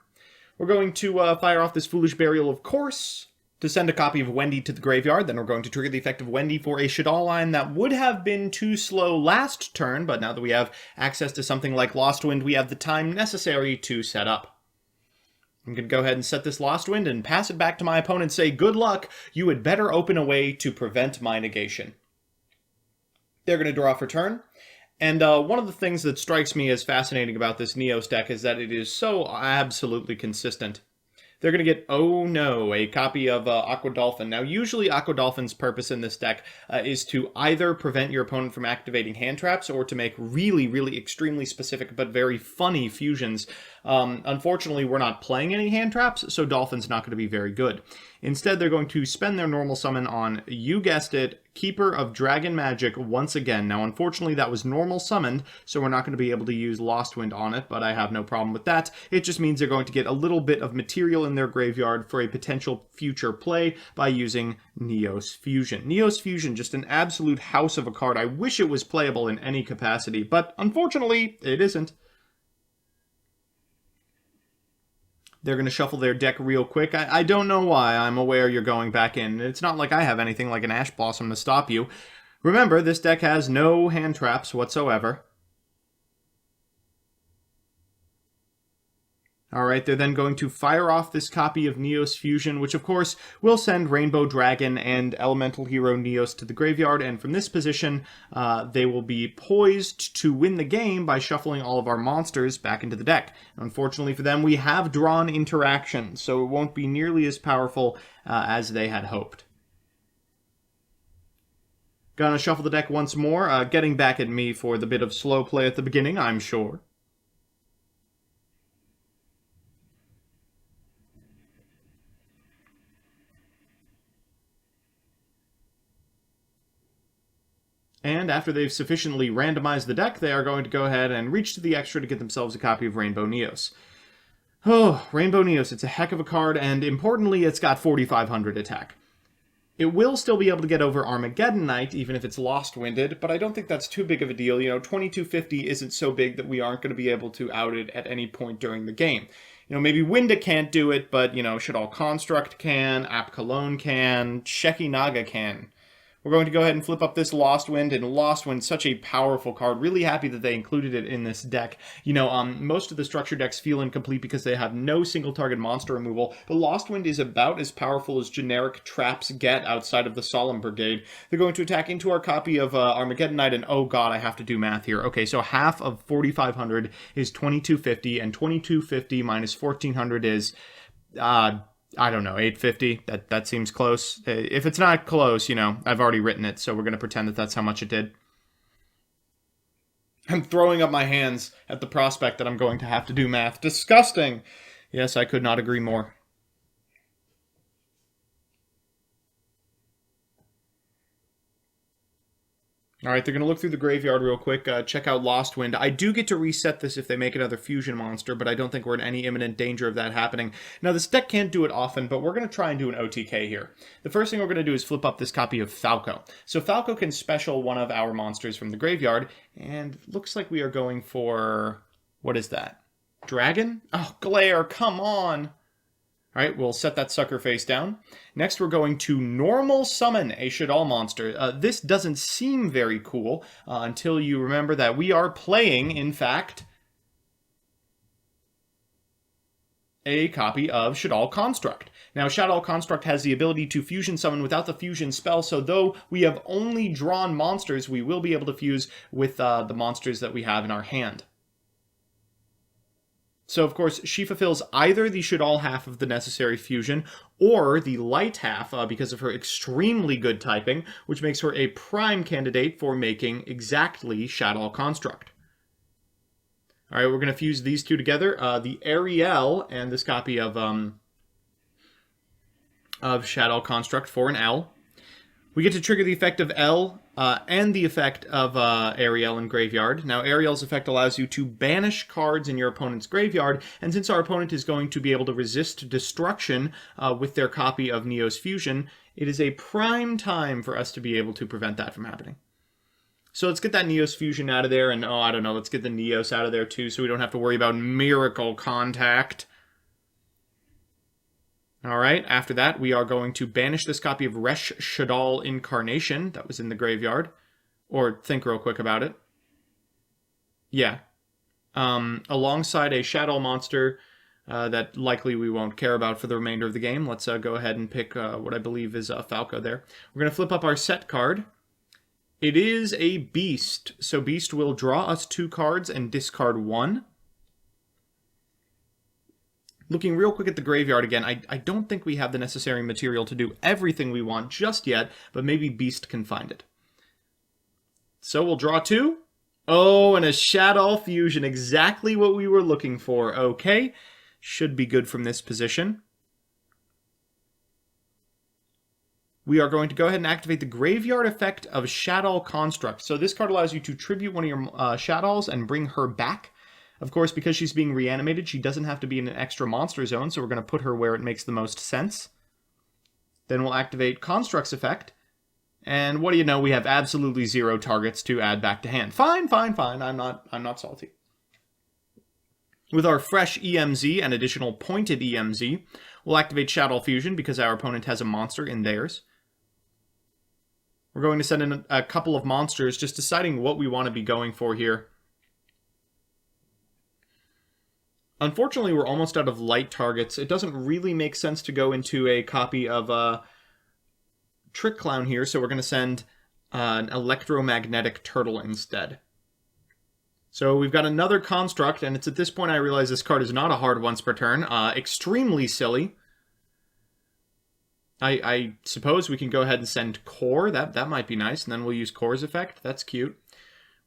We're going to fire off this Foolish Burial, of course, to send a copy of Wendy to the graveyard. Then we're going to trigger the effect of Wendy for a Shaddol line that would have been too slow last turn, but now that we have access to something like Lost Wind, we have the time necessary to set up. I'm going to go ahead and set this Lost Wind and pass it back to my opponent and say, good luck, you had better open a way to prevent my negation. They're going to draw for turn. And one of the things that strikes me as fascinating about this Neos deck is that it is so absolutely consistent. they're going to get, oh no, a copy of Aqua Dolphin. Now, usually Aqua Dolphin's purpose in this deck is to either prevent your opponent from activating hand traps or to make really, really extremely specific but very funny fusions. Unfortunately, we're not playing any hand traps, so Dolphin's not going to be very good. Instead, they're going to spend their normal summon on, you guessed it, Keeper of Dragon Magic once again. Now, unfortunately, that was normal summoned, so we're not going to be able to use Lost Wind on it, but I have no problem with that. It just means they're going to get a little bit of material in their graveyard for a potential future play by using Neos Fusion. Neos Fusion, just an absolute house of a card. I wish it was playable in any capacity, but unfortunately, it isn't. They're going to shuffle their deck real quick. I don't know why. I'm aware you're going back in. It's not like I have anything like an Ash Blossom to stop you. Remember, this deck has no hand traps whatsoever. Alright, they're then going to fire off this copy of Neos Fusion, which of course will send Rainbow Dragon and Elemental Hero Neos to the graveyard, and from this position, they will be poised to win the game by shuffling all of our monsters back into the deck. Unfortunately for them, we have drawn interaction, so it won't be nearly as powerful as they had hoped. Gonna shuffle the deck once more, getting back at me for the bit of slow play at the beginning, I'm sure. And after they've sufficiently randomized the deck, they are going to go ahead and reach to the extra to get themselves a copy of Rainbow Neos. Oh, Rainbow Neos, it's a heck of a card, and importantly, it's got 4,500 attack. It will still be able to get over Armageddon Knight, even if it's Lost-Winded, but I don't think that's too big of a deal. You know, 2250 isn't so big that we aren't going to be able to out it at any point during the game. You know, maybe Winda can't do it, but, you know, Shaddoll Construct can, App Cologne can, Sheki Naga can. We're going to go ahead and flip up this Lost Wind, and Lost Wind, such a powerful card. Really happy that they included it in this deck. You know, most of the structure decks feel incomplete because they have no single target monster removal, but Lost Wind is about as powerful as generic traps get outside of the Solemn Brigade. They're going to attack into our copy of Armageddon Knight, and oh god, I have to do math here. Okay, so half of 4,500 is 2,250, and 2,250 minus 1,400 is, I don't know, 850. That seems close. If it's not close, you know, I've already written it, so we're going to pretend that that's how much it did. I'm throwing up my hands at the prospect that I'm going to have to do math. Disgusting! Yes, I could not agree more. Alright, they're going to look through the graveyard real quick, check out Lost Wind. I do get to reset this if they make another fusion monster, but I don't think we're in any imminent danger of that happening. Now, this deck can't do it often, but we're going to try and do an OTK here. The first thing we're going to do is flip up this copy of Falco. So Falco can special one of our monsters from the graveyard, and looks like we are going for... what is that? Dragon? Oh, Glare, come on! Alright, we'll set that sucker face down. Next, we're going to normal summon a Shaddoll monster. This doesn't seem very cool until you remember that we are playing, in fact, a copy of Shaddoll Construct. Now, Shaddoll Construct has the ability to fusion summon without the fusion spell, so though we have only drawn monsters, we will be able to fuse with the monsters that we have in our hand. So, of course, she fulfills either the Shaddoll half of the necessary fusion, or the light half because of her extremely good typing, which makes her a prime candidate for making exactly Shaddoll Construct. Alright, we're going to fuse these two together, the Ariel and this copy of Shaddoll Construct for an L. We get to trigger the effect of L and the effect of Ariel in Graveyard. Now, Ariel's effect allows you to banish cards in your opponent's graveyard, and since our opponent is going to be able to resist destruction with their copy of Neos Fusion, it is a prime time for us to be able to prevent that from happening. So let's get that Neos Fusion out of there, and oh, I don't know, let's get the Neos out of there too, so we don't have to worry about Miracle Contact. Alright, after that, we are going to banish this copy of Resh Shaddoll Incarnation that was in the graveyard. Or think real quick about it. Yeah. Alongside a Shaddoll monster that likely we won't care about for the remainder of the game. Let's go ahead and pick what I believe is Falco there. We're going to flip up our set card. It is a Beast. So Beast will draw us 2 cards and discard 1. Looking real quick at the graveyard again, I don't think we have the necessary material to do everything we want just yet, but maybe Beast can find it. So we'll draw 2. Oh, and a SHADDOLL fusion, exactly what we were looking for. Okay, should be good from this position. We are going to go ahead and activate the graveyard effect of SHADDOLL Construct. So this card allows you to tribute one of your SHADDOLLs and bring her back. Of course, because she's being reanimated, she doesn't have to be in an extra monster zone, so we're going to put her where it makes the most sense. Then we'll activate Construct's effect. And what do you know, we have absolutely 0 targets to add back to hand. Fine, fine, fine. I'm not salty. With our fresh EMZ and additional pointed EMZ, we'll activate SHADDOLL Fusion because our opponent has a monster in theirs. We're going to send in a couple of monsters, just deciding what we want to be going for here. Unfortunately, we're almost out of light targets. It doesn't really make sense to go into a copy of Trick Clown here, so we're going to send an electromagnetic turtle instead. So we've got another construct, and it's at this point I realize this card is not a hard once per turn. Extremely silly. I suppose we can go ahead and send Core. That might be nice, and then we'll use Core's effect. That's cute.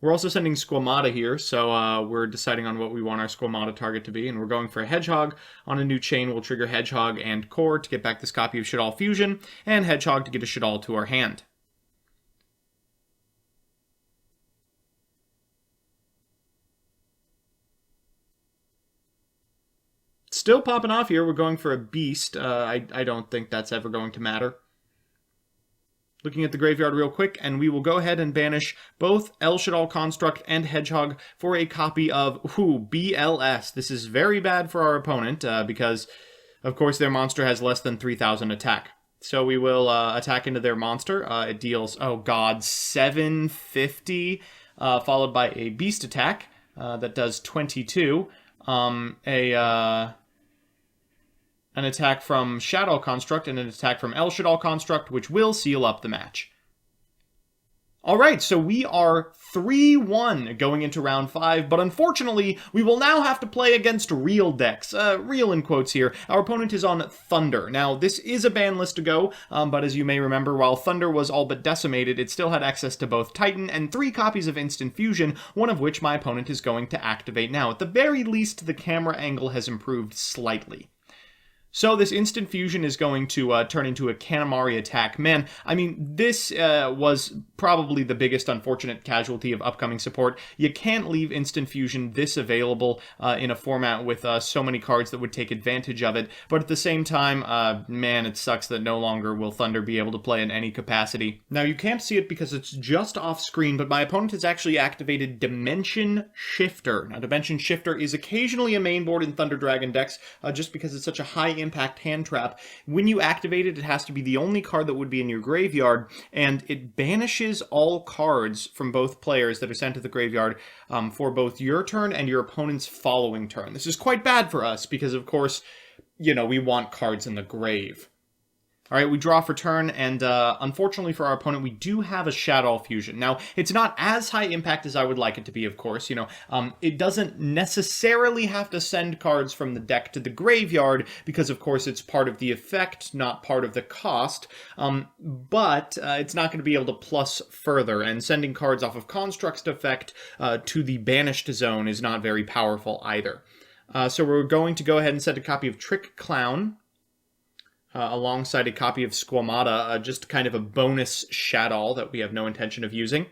We're also sending Squamata here, so we're deciding on what we want our Squamata target to be, and we're going for a Hedgehog. On a new chain, we'll trigger Hedgehog and Core to get back this copy of SHADDOLL Fusion, and Hedgehog to get a SHADDOLL to our hand. Still popping off here. We're going for a Beast. I don't think that's ever going to matter. Looking at the graveyard real quick, and we will go ahead and banish both El SHADDOLL Construct and Hedgehog for a copy of BLS. This is very bad for our opponent because, of course, their monster has less than 3,000 attack. So we will attack into their monster. It deals, oh god, 750, followed by a Beast attack that does 22. An attack from SHADDOLL Construct and an attack from El SHADDOLL Construct, which will seal up the match. Alright, so we are 3-1 going into round 5, but unfortunately, we will now have to play against real decks. Real in quotes here. Our opponent is on Thunder. Now, this is a ban list to go, but as you may remember, while Thunder was all but decimated, it still had access to both Titan and 3 copies of Instant Fusion, one of which my opponent is going to activate now. At the very least, the camera angle has improved slightly. So this Instant Fusion is going to turn into a Kanamari attack. Man, I mean, this was probably the biggest unfortunate casualty of upcoming support. You can't leave Instant Fusion this available in a format with so many cards that would take advantage of it. But at the same time, man, it sucks that no longer will Thunder be able to play in any capacity. Now, you can't see it because it's just off screen, but my opponent has actually activated Dimension Shifter. Now, Dimension Shifter is occasionally a main board in Thunder Dragon decks just because it's such a high impact hand trap. When you activate it, it has to be the only card that would be in your graveyard, and it banishes all cards from both players that are sent to the graveyard for both your turn and your opponent's following turn. This is quite bad for us because, of course, you know, we want cards in the grave. Alright, we draw for turn, and unfortunately for our opponent, we do have a SHADDOLL Fusion. Now, it's not as high impact as I would like it to be, of course. You know, it doesn't necessarily have to send cards from the deck to the graveyard, because, of course, it's part of the effect, not part of the cost. But it's not going to be able to plus further, and sending cards off of Construct's effect to the banished zone is not very powerful either. So we're going to go ahead and send a copy of Trick Clown, alongside a copy of Squamata, just kind of a bonus SHADDOLL that we have no intention of using.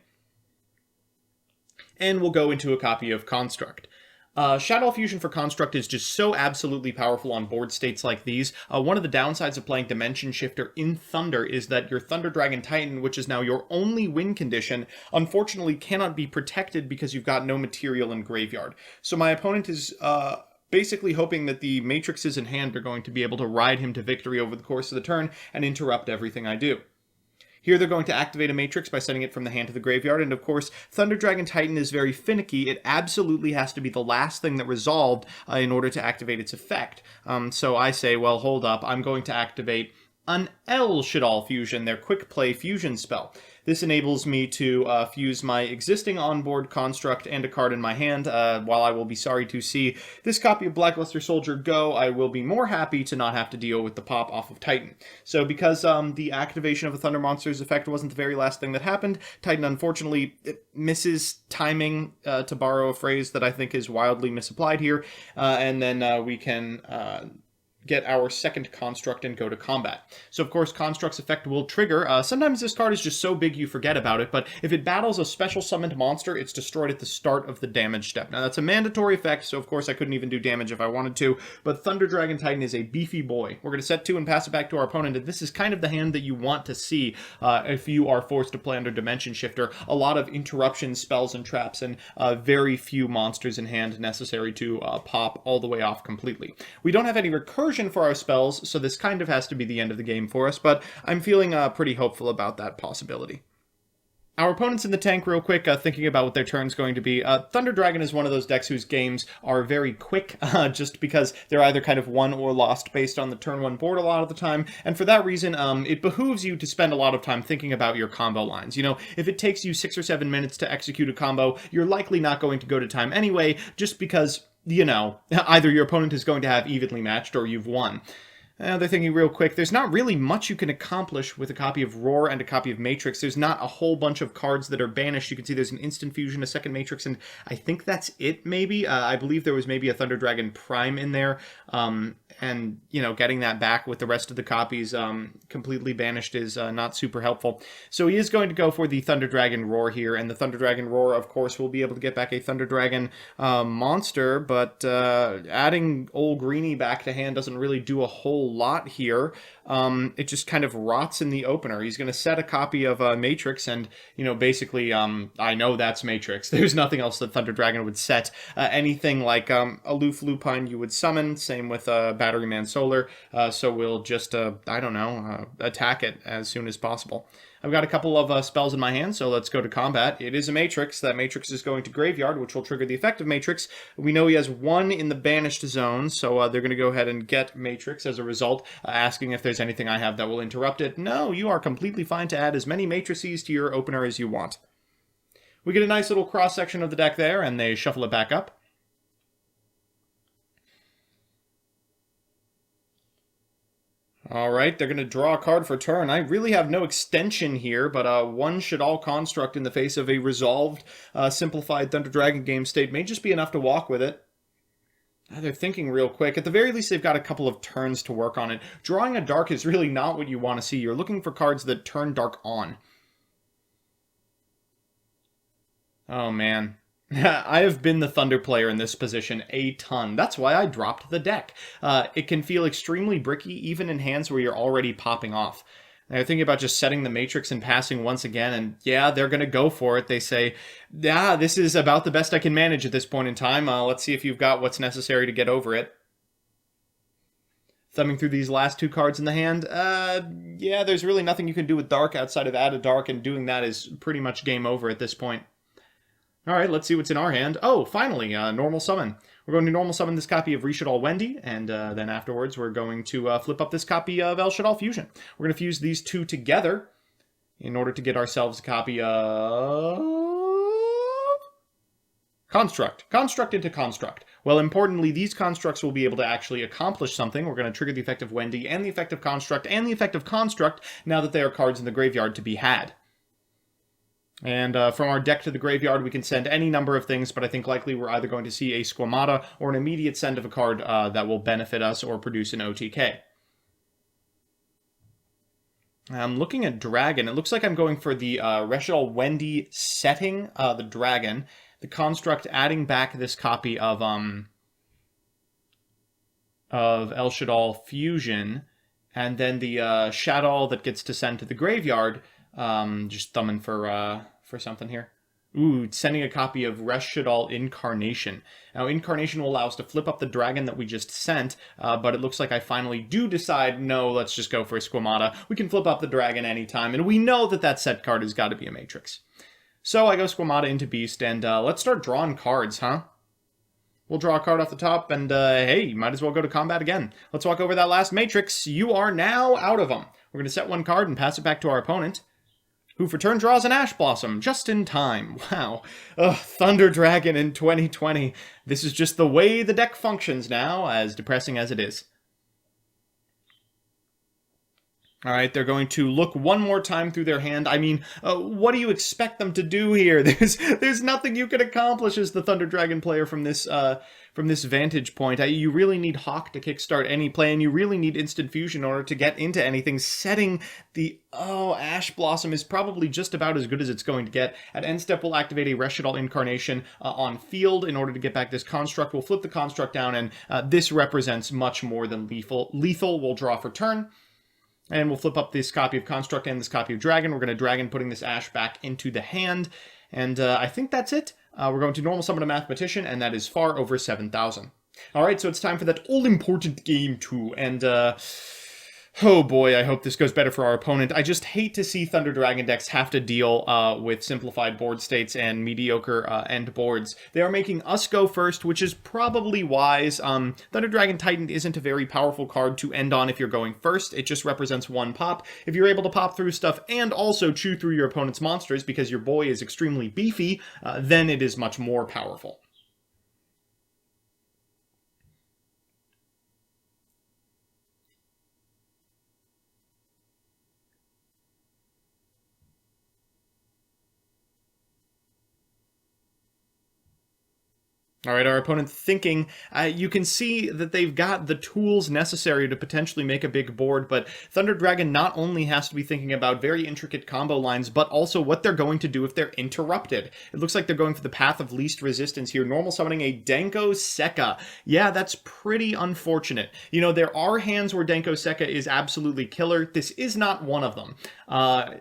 And we'll go into a copy of Construct. SHADDOLL Fusion for Construct is just so absolutely powerful on board states like these. One of the downsides of playing Dimension Shifter in Thunder is that your Thunder Dragon Titan, which is now your only win condition, unfortunately cannot be protected because you've got no material in graveyard. So my opponent is basically hoping that the matrices in hand are going to be able to ride him to victory over the course of the turn and interrupt everything I do. Here they're going to activate a matrix by sending it from the hand to the graveyard, and of course, Thunder Dragon Titan is very finicky. It absolutely has to be the last thing that resolved in order to activate its effect. So I say, well, hold up, I'm going to activate an SHADDOLL fusion, their quick play fusion spell. This enables me to fuse my existing onboard construct and a card in my hand. While I will be sorry to see this copy of Blackluster Soldier go, I will be more happy to not have to deal with the pop off of Titan. So because the activation of a Thunder Monster's effect wasn't the very last thing that happened, Titan unfortunately misses timing, to borrow a phrase that I think is wildly misapplied here, and then we can get our second construct and go to combat. So of course Construct's effect will trigger. Sometimes this card is just so big you forget about it, but if it battles a special summoned monster, it's destroyed at the start of the damage step. Now that's a mandatory effect, so of course I couldn't even do damage if I wanted to, but Thunder Dragon Titan is a beefy boy. We're going to set 2 and pass it back to our opponent, and this is kind of the hand that you want to see if you are forced to play under Dimension Shifter. A lot of interruption spells and traps, and very few monsters in hand necessary to pop all the way off completely. We don't have any recursion for our spells, so this kind of has to be the end of the game for us, but I'm feeling pretty hopeful about that possibility. Our opponent's in the tank real quick, thinking about what their turn's going to be. Thunder Dragon is one of those decks whose games are very quick, just because they're either kind of won or lost based on the turn 1 board a lot of the time, and for that reason, it behooves you to spend a lot of time thinking about your combo lines. You know, if it takes you 6 or 7 minutes to execute a combo, you're likely not going to go to time anyway, just because, you know, either your opponent is going to have evenly matched or you've won. They're thinking real quick, there's not really much you can accomplish with a copy of Roar and a copy of Matrix. There's not a whole bunch of cards that are banished. You can see there's an instant fusion, a second Matrix, and I think that's it, maybe. I believe there was maybe a Thunder Dragon Prime in there, and, you know, getting that back with the rest of the copies completely banished is not super helpful. So he is going to go for the Thunder Dragon Roar here, and the Thunder Dragon Roar, of course, will be able to get back a Thunder Dragon monster, but adding old Greenie back to hand doesn't really do a whole lot here. It just kind of rots in the opener. He's going to set a copy of Matrix, and, you know, basically, I know that's Matrix. There's nothing else that Thunder Dragon would set. Anything like Aloof Lupine you would summon, same with Batteryman Solar, so we'll just, I don't know, attack it as soon as possible. I've got a couple of spells in my hand, so let's go to combat. It is a Matrix. That Matrix is going to Graveyard, which will trigger the effect of Matrix. We know he has 1 in the banished zone, so they're going to go ahead and get Matrix as a result, asking if there's anything I have that will interrupt it. No, you are completely fine to add as many Matrices to your opener as you want. We get a nice little cross-section of the deck there, and they shuffle it back up. Alright, they're going to draw a card for turn. I really have no extension here, but one SHADDOLL construct in the face of a resolved, simplified Thunder Dragon game state may just be enough to walk with it. They're thinking real quick. At the very least, they've got a couple of turns to work on it. Drawing a dark is really not what you want to see. You're looking for cards that turn dark on. Oh, man. I have been the Thunder player in this position a ton. That's why I dropped the deck. It can feel extremely bricky, even in hands where you're already popping off. They're thinking about just setting the Matrix and passing once again, and yeah, they're going to go for it. They say, yeah, this is about the best I can manage at this point in time. Let's see if you've got what's necessary to get over it. Thumbing through these last 2 cards in the hand, yeah, there's really nothing you can do with Dark outside of add a Dark, and doing that is pretty much game over at this point. Alright, let's see what's in our hand. Oh, finally, normal summon. We're going to normal summon this copy of SHADDOLL Wendy, and then afterwards we're going to flip up this copy of SHADDOLL Fusion. We're going to fuse these 2 together in order to get ourselves a copy of Construct. Construct into Construct. Well, importantly, these constructs will be able to actually accomplish something. We're going to trigger the effect of Wendy and the effect of Construct and the effect of Construct now that they are cards in the graveyard to be had. And from our deck to the graveyard, we can send any number of things, but I think likely we're either going to see a Squamata or an immediate send of a card that will benefit us or produce an OTK. I'm looking at Dragon. It looks like I'm going for the SHADDOLL Wendy setting the Dragon, the Construct adding back this copy of SHADDOLL Fusion, and then the SHADDOLL that gets to send to the graveyard. Just thumbing for something here. Ooh, sending a copy of SHADDOLL Incarnation. Now, Incarnation will allow us to flip up the dragon that we just sent, but it looks like I finally do decide, no, let's just go for a Squamata. We can flip up the dragon anytime, and we know that that set card has got to be a Matrix. So I go Squamata into Beast, and let's start drawing cards, huh? We'll draw a card off the top, and hey, might as well go to combat again. Let's walk over that last matrix. You are now out of them. We're going to set one card and pass it back to our opponent, who for turn draws an Ash Blossom, just in time. Wow. Ugh, Thunder Dragon in 2020. This is just the way the deck functions now, as depressing as it is. Alright, they're going to look one more time through their hand. I mean, what do you expect them to do here? There's nothing you can accomplish as the Thunder Dragon player from this vantage point. You really need Hawk to kickstart any play, and you really need Instant Fusion in order to get into anything. Setting the, Ash Blossom is probably just about as good as it's going to get. At end step, we'll activate a Reshidoll Incarnation on field in order to get back this Construct. We'll flip the Construct down, and this represents much more than lethal. We'll draw for turn. And we'll flip up this copy of Construct and this copy of Dragon. We're going to Dragon, putting this Ash back into the hand. And I think that's it. We're going to normal summon a Mathematician, and that is far over 7,000. Alright, so it's time for that all-important game 2. And, oh boy, I hope this goes better for our opponent. I just hate to see Thunder Dragon decks have to deal with simplified board states and mediocre end boards. They are making us go first, which is probably wise. Thunder Dragon Titan isn't a very powerful card to end on if you're going first. It just represents one pop. If you're able to pop through stuff and also chew through your opponent's monsters because your boy is extremely beefy, then it is much more powerful. Alright, our opponent thinking. You can see that they've got the tools necessary to potentially make a big board, but Thunder Dragon not only has to be thinking about very intricate combo lines, but also what they're going to do if they're interrupted. It looks like they're going for the path of least resistance here, normal summoning a Denko Sekka. Yeah, that's pretty unfortunate. You know, there are hands where Denko Sekka is absolutely killer. This is not one of them.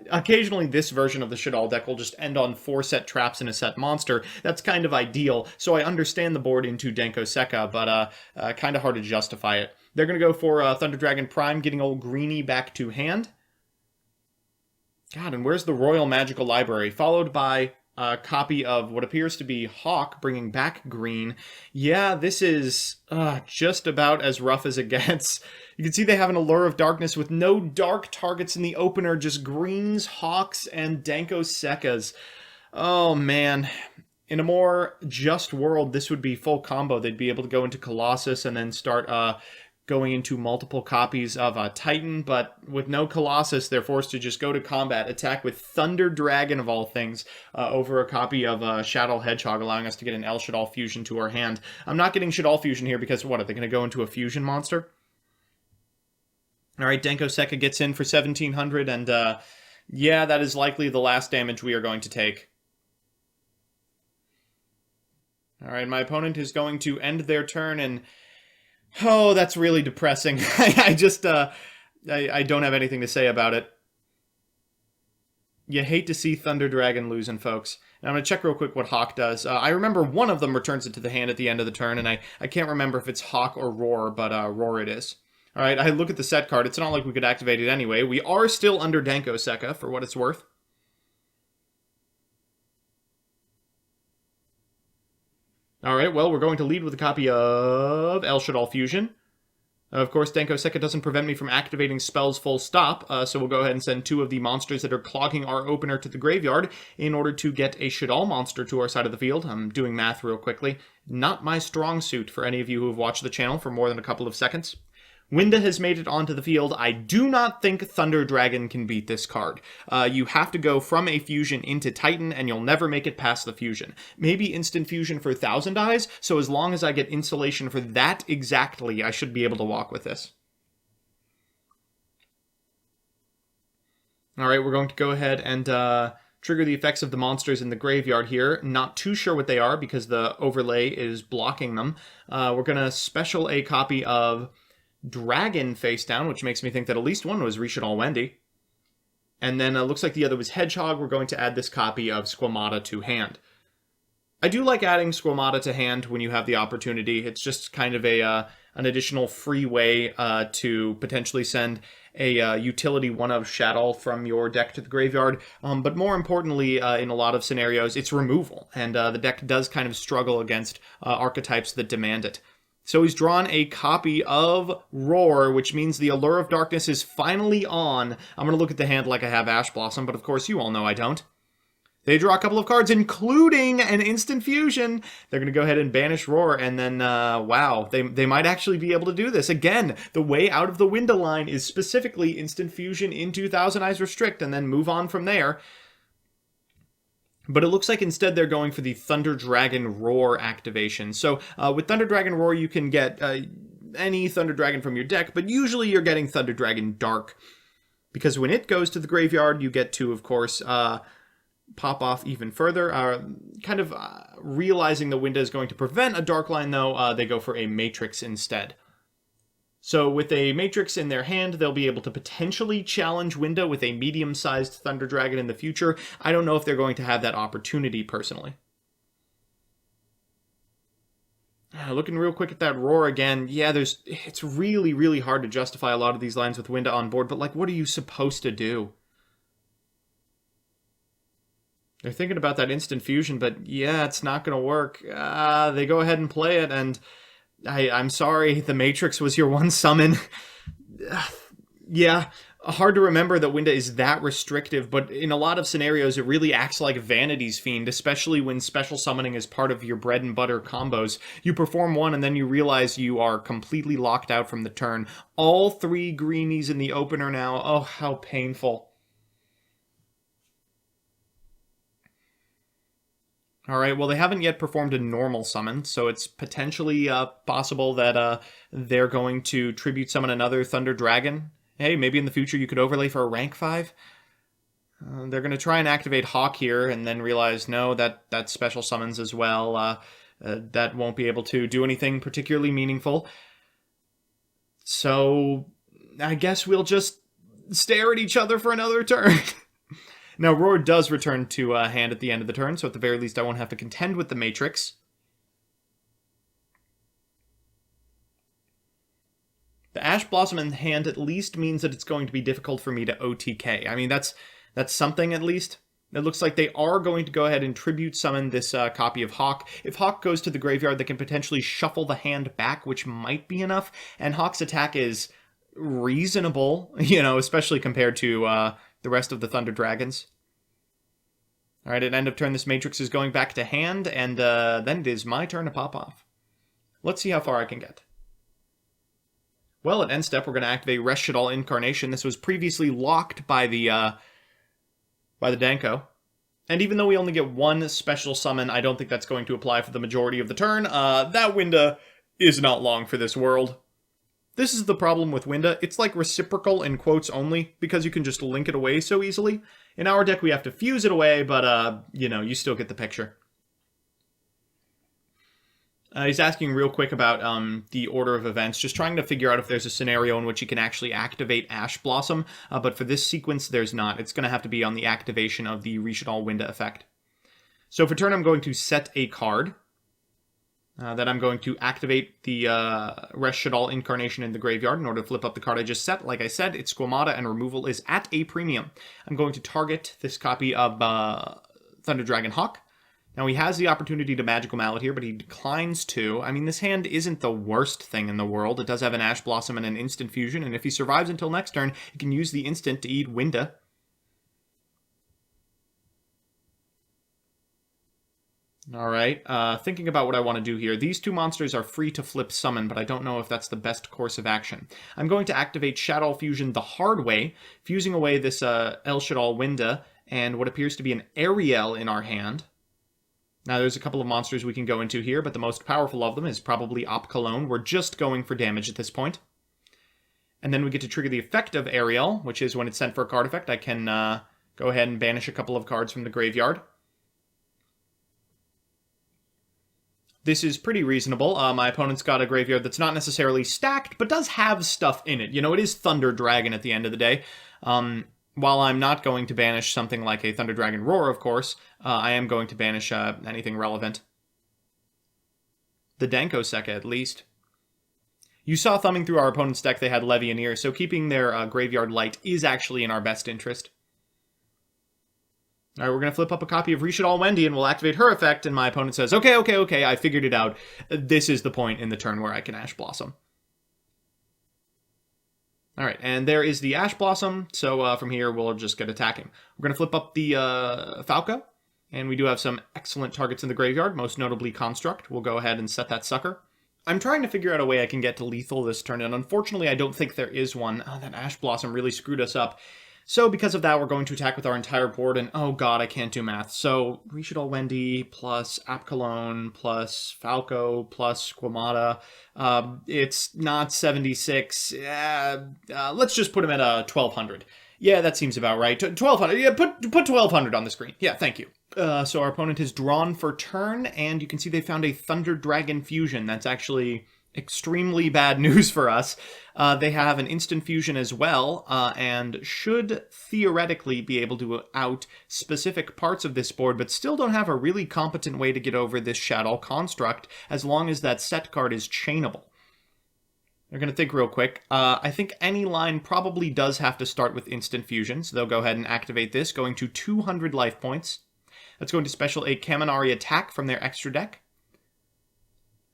Occasionally, this version of the SHADDOLL deck will just end on 4 set traps and a set monster. That's kind of ideal, so I understand the board into Denko Sekka, but kind of hard to justify it. They're going to go for Thunder Dragon Prime, getting old Greenie back to hand. God, and where's the Royal Magical Library? Followed by a copy of what appears to be Hawk, bringing back green. Yeah, this is just about as rough as it gets. You can see they have an Allure of Darkness with no dark targets in the opener, just greens, Hawks, and Denko Sekkas. Oh, man. In a more just world, this would be full combo. They'd be able to go into Colossus and then start going into multiple copies of Titan, but with no Colossus, they're forced to just go to combat, attack with Thunder Dragon, of all things, over a copy of SHADDOLL Hedgehog, allowing us to get an El Shaddoll Fusion to our hand. I'm not getting SHADDOLL Fusion here because, what, are they going to go into a Fusion monster? Alright, Denko Sekka gets in for 1,700, and yeah, that is likely the last damage we are going to take. Alright, my opponent is going to end their turn, and oh, that's really depressing. I just, I don't have anything to say about it. You hate to see Thunder Dragon losing, folks. And I'm going to check real quick what Hawk does. I remember one of them returns it to the hand at the end of the turn, and I can't remember if it's Hawk or Roar, but Roar it is. Alright, I look at the set card. It's not like we could activate it anyway. We are still under Denko Sekka, for what it's worth. Alright, well, we're going to lead with a copy of El Shaddoll Fusion. Of course, Denko Sekka doesn't prevent me from activating spells full stop, so we'll go ahead and send 2 of the monsters that are clogging our opener to the graveyard in order to get a SHADDOLL monster to our side of the field. I'm doing math real quickly. Not my strong suit for any of you who have watched the channel for more than a couple of seconds. Winda has made it onto the field. I do not think Thunder Dragon can beat this card. You have to go from a fusion into Titan, and you'll never make it past the fusion. Maybe instant fusion for 1,000 eyes, so as long as I get insulation for that exactly, I should be able to walk with this. Alright, we're going to go ahead and trigger the effects of the monsters in the graveyard here. Not too sure what they are because the overlay is blocking them. We're going to special a copy of Dragon face down, which makes me think that at least one was Reshidoll Wendy. And then looks like the other was Hedgehog. We're going to add this copy of Squamata to hand. I do like adding Squamata to hand when you have the opportunity. It's just kind of a an additional free way to potentially send a utility one of SHADDOLL from your deck to the graveyard. But more importantly, in a lot of scenarios, it's removal. And the deck does kind of struggle against archetypes that demand it. So he's drawn a copy of Roar, which means the Allure of Darkness is finally on. I'm going to look at the hand like I have Ash Blossom, but of course you all know I don't. They draw a couple of cards, including an instant fusion. They're going to go ahead and banish Roar, and then, wow, they might actually be able to do this. Again, the way out of the window line is specifically instant fusion into Thousand Eyes Restrict, and then move on from there. But it looks like instead they're going for the Thunder Dragon Roar activation. So with Thunder Dragon Roar, you can get any Thunder Dragon from your deck, but usually you're getting Thunder Dragon Dark. Because when it goes to the graveyard, you get to, of course, pop off even further. Realizing the window is going to prevent a Dark Line, though, they go for a Matrix instead. So with a Matrix in their hand, they'll be able to potentially challenge Winda with a medium-sized Thunder Dragon in the future. I don't know if they're going to have that opportunity, personally. Looking real quick at that Roar again, yeah, it's really, really hard to justify a lot of these lines with Winda on board, but, like, what are you supposed to do? They're thinking about that instant fusion, but yeah, it's not going to work. They go ahead and play it, and I'm sorry, the Matrix was your one summon. Yeah, hard to remember that Winda is that restrictive, but in a lot of scenarios, it really acts like Vanity's Fiend, especially when special summoning is part of your bread and butter combos. You perform one, and then you realize you are completely locked out from the turn. All 3 greenies in the opener now. Oh, how painful. Alright, well, they haven't yet performed a normal summon, so it's potentially possible that they're going to tribute summon another Thunder Dragon. Hey, maybe in the future you could overlay for a rank 5? They're going to try and activate Hawk here, and then realize, no, that special summons as well. That won't be able to do anything particularly meaningful. So, I guess we'll just stare at each other for another turn. Now, Roar does return to hand at the end of the turn, so at the very least I won't have to contend with the Matrix. The Ash Blossom in hand at least means that it's going to be difficult for me to OTK. I mean, that's something at least. It looks like they are going to go ahead and tribute summon this copy of Hawk. If Hawk goes to the graveyard, they can potentially shuffle the hand back, which might be enough. And Hawk's attack is reasonable, especially compared to the rest of the Thunder Dragons. Alright, at end of turn, this Matrix is going back to hand, and then it is my turn to pop off. Let's see how far I can get. Well, at end step, we're going to activate SHADDOLL Incarnation. This was previously locked by the Danko. And even though we only get 1 special summon, I don't think that's going to apply for the majority of the turn. That Winda is not long for this world. This is the problem with Winda. It's like reciprocal in quotes only, because you can just link it away so easily. In our deck, we have to fuse it away, but, you still get the picture. He's asking real quick about the order of events, just trying to figure out if there's a scenario in which he can actually activate Ash Blossom, but for this sequence, there's not. It's going to have to be on the activation of the SHADDOLL Winda effect. So for turn, I'm going to set a card. Then I'm going to activate the SHADDOLL Incarnation in the graveyard in order to flip up the card I just set. Like I said, it's Squamata, and removal is at a premium. I'm going to target this copy of Thunder Dragon Hawk. Now, he has the opportunity to Magical Mallet here, but he declines to. I mean, this hand isn't the worst thing in the world. It does have an Ash Blossom and an instant fusion, and if he survives until next turn, he can use the instant to eat Winda. Alright, thinking about what I want to do here. These 2 monsters are free to flip summon, but I don't know if that's the best course of action. I'm going to activate SHADDOLL Fusion the hard way, fusing away this SHADDOLL Winda and what appears to be an Ariel in our hand. Now, there's a couple of monsters we can go into here, but the most powerful of them is probably Op Cologne. We're just going for damage at this point. And then we get to trigger the effect of Ariel, which is when it's sent for a card effect, I can go ahead and banish a couple of cards from the graveyard. This is pretty reasonable. My opponent's got a graveyard that's not necessarily stacked, but does have stuff in it. It is Thunder Dragon at the end of the day. While I'm not going to banish something like a Thunder Dragon Roar, of course, I am going to banish anything relevant. The Danko Sekka, at least. You saw thumbing through our opponent's deck, they had Levianeer, so keeping their graveyard light is actually in our best interest. All right, we're going to flip up a copy of SHADDOLL Wendy, and we'll activate her effect, and my opponent says, okay, I figured it out. This is the point in the turn where I can Ash Blossom. All right, and there is the Ash Blossom, so from here we'll just get attacking. We're going to flip up the Falco, and we do have some excellent targets in the graveyard, most notably Construct. We'll go ahead and set that sucker. I'm trying to figure out a way I can get to lethal this turn, and unfortunately I don't think there is one. Oh, that Ash Blossom really screwed us up. So because of that, we're going to attack with our entire board, and oh god, I can't do math. So SHADDOLL Wendy plus Apkallone plus Falco plus Squamata. It's not 76. Let's just put him at 1200. Yeah, that seems about right. 1200. Yeah, put 1200 on the screen. Yeah, thank you. So our opponent has drawn for turn, and you can see they found a Thunder Dragon Fusion. That's actually extremely bad news for us. They have an instant fusion as well, and should theoretically be able to out specific parts of this board, but still don't have a really competent way to get over this Shadoll construct as long as that set card is chainable. They're going to think real quick. I think any line probably does have to start with instant fusion, so they'll go ahead and activate this, going to 200 life points. That's going to special a Kaminari attack from their extra deck.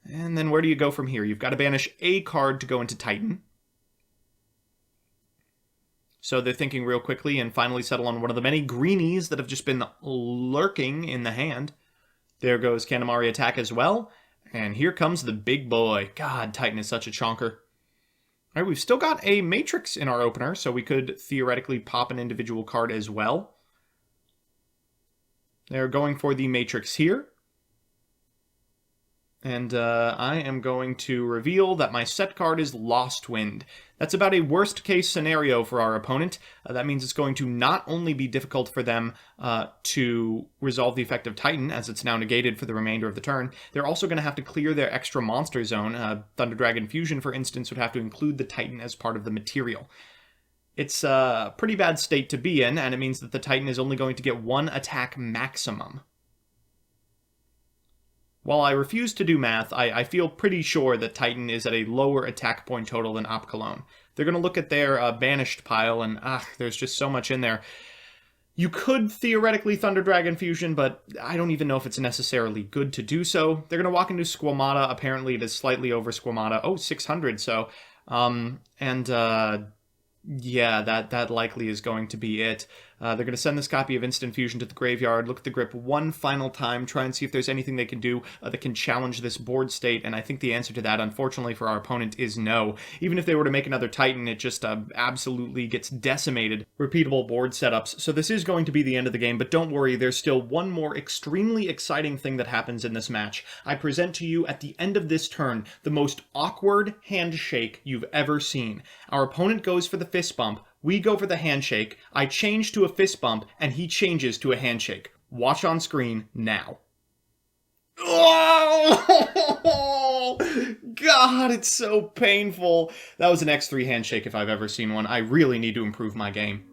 And then where do you go from here? You've got to banish a card to go into Titan. So they're thinking real quickly and finally settle on one of the many greenies that have just been lurking in the hand. There goes Kaminari attack as well. And here comes the big boy. God, Titan is such a chonker. All right, we've still got a Matrix in our opener, so we could theoretically pop an individual card as well. They're going for the Matrix here. And I am going to reveal that my set card is Lost Wind. That's about a worst case scenario for our opponent. That means it's going to not only be difficult for them to resolve the effect of Titan, as it's now negated for the remainder of the turn, they're also going to have to clear their extra monster zone. Thunder Dragon Fusion, for instance, would have to include the Titan as part of the material. It's a pretty bad state to be in, and it means that the Titan is only going to get one attack maximum. While I refuse to do math, I feel pretty sure that Titan is at a lower attack point total than Apkallone. They're going to look at their banished pile, and there's just so much in there. You could theoretically Thunder Dragon Fusion, but I don't even know if it's necessarily good to do so. They're going to walk into Squamata. Apparently it is slightly over Squamata. Oh, 600, so. Yeah, that likely is going to be it. They're going to send this copy of Instant Fusion to the graveyard, look at the grip one final time, try and see if there's anything they can do that can challenge this board state, and I think the answer to that, unfortunately for our opponent, is no. Even if they were to make another Titan, it just absolutely gets decimated. Repeatable board setups, so this is going to be the end of the game, but don't worry, there's still one more extremely exciting thing that happens in this match. I present to you at the end of this turn the most awkward handshake you've ever seen. Our opponent goes for the fist bump, we go for the handshake, I change to a fist bump, and he changes to a handshake. Watch on screen now. Oh! God, it's so painful. That was an X3 handshake if I've ever seen one. I really need to improve my game.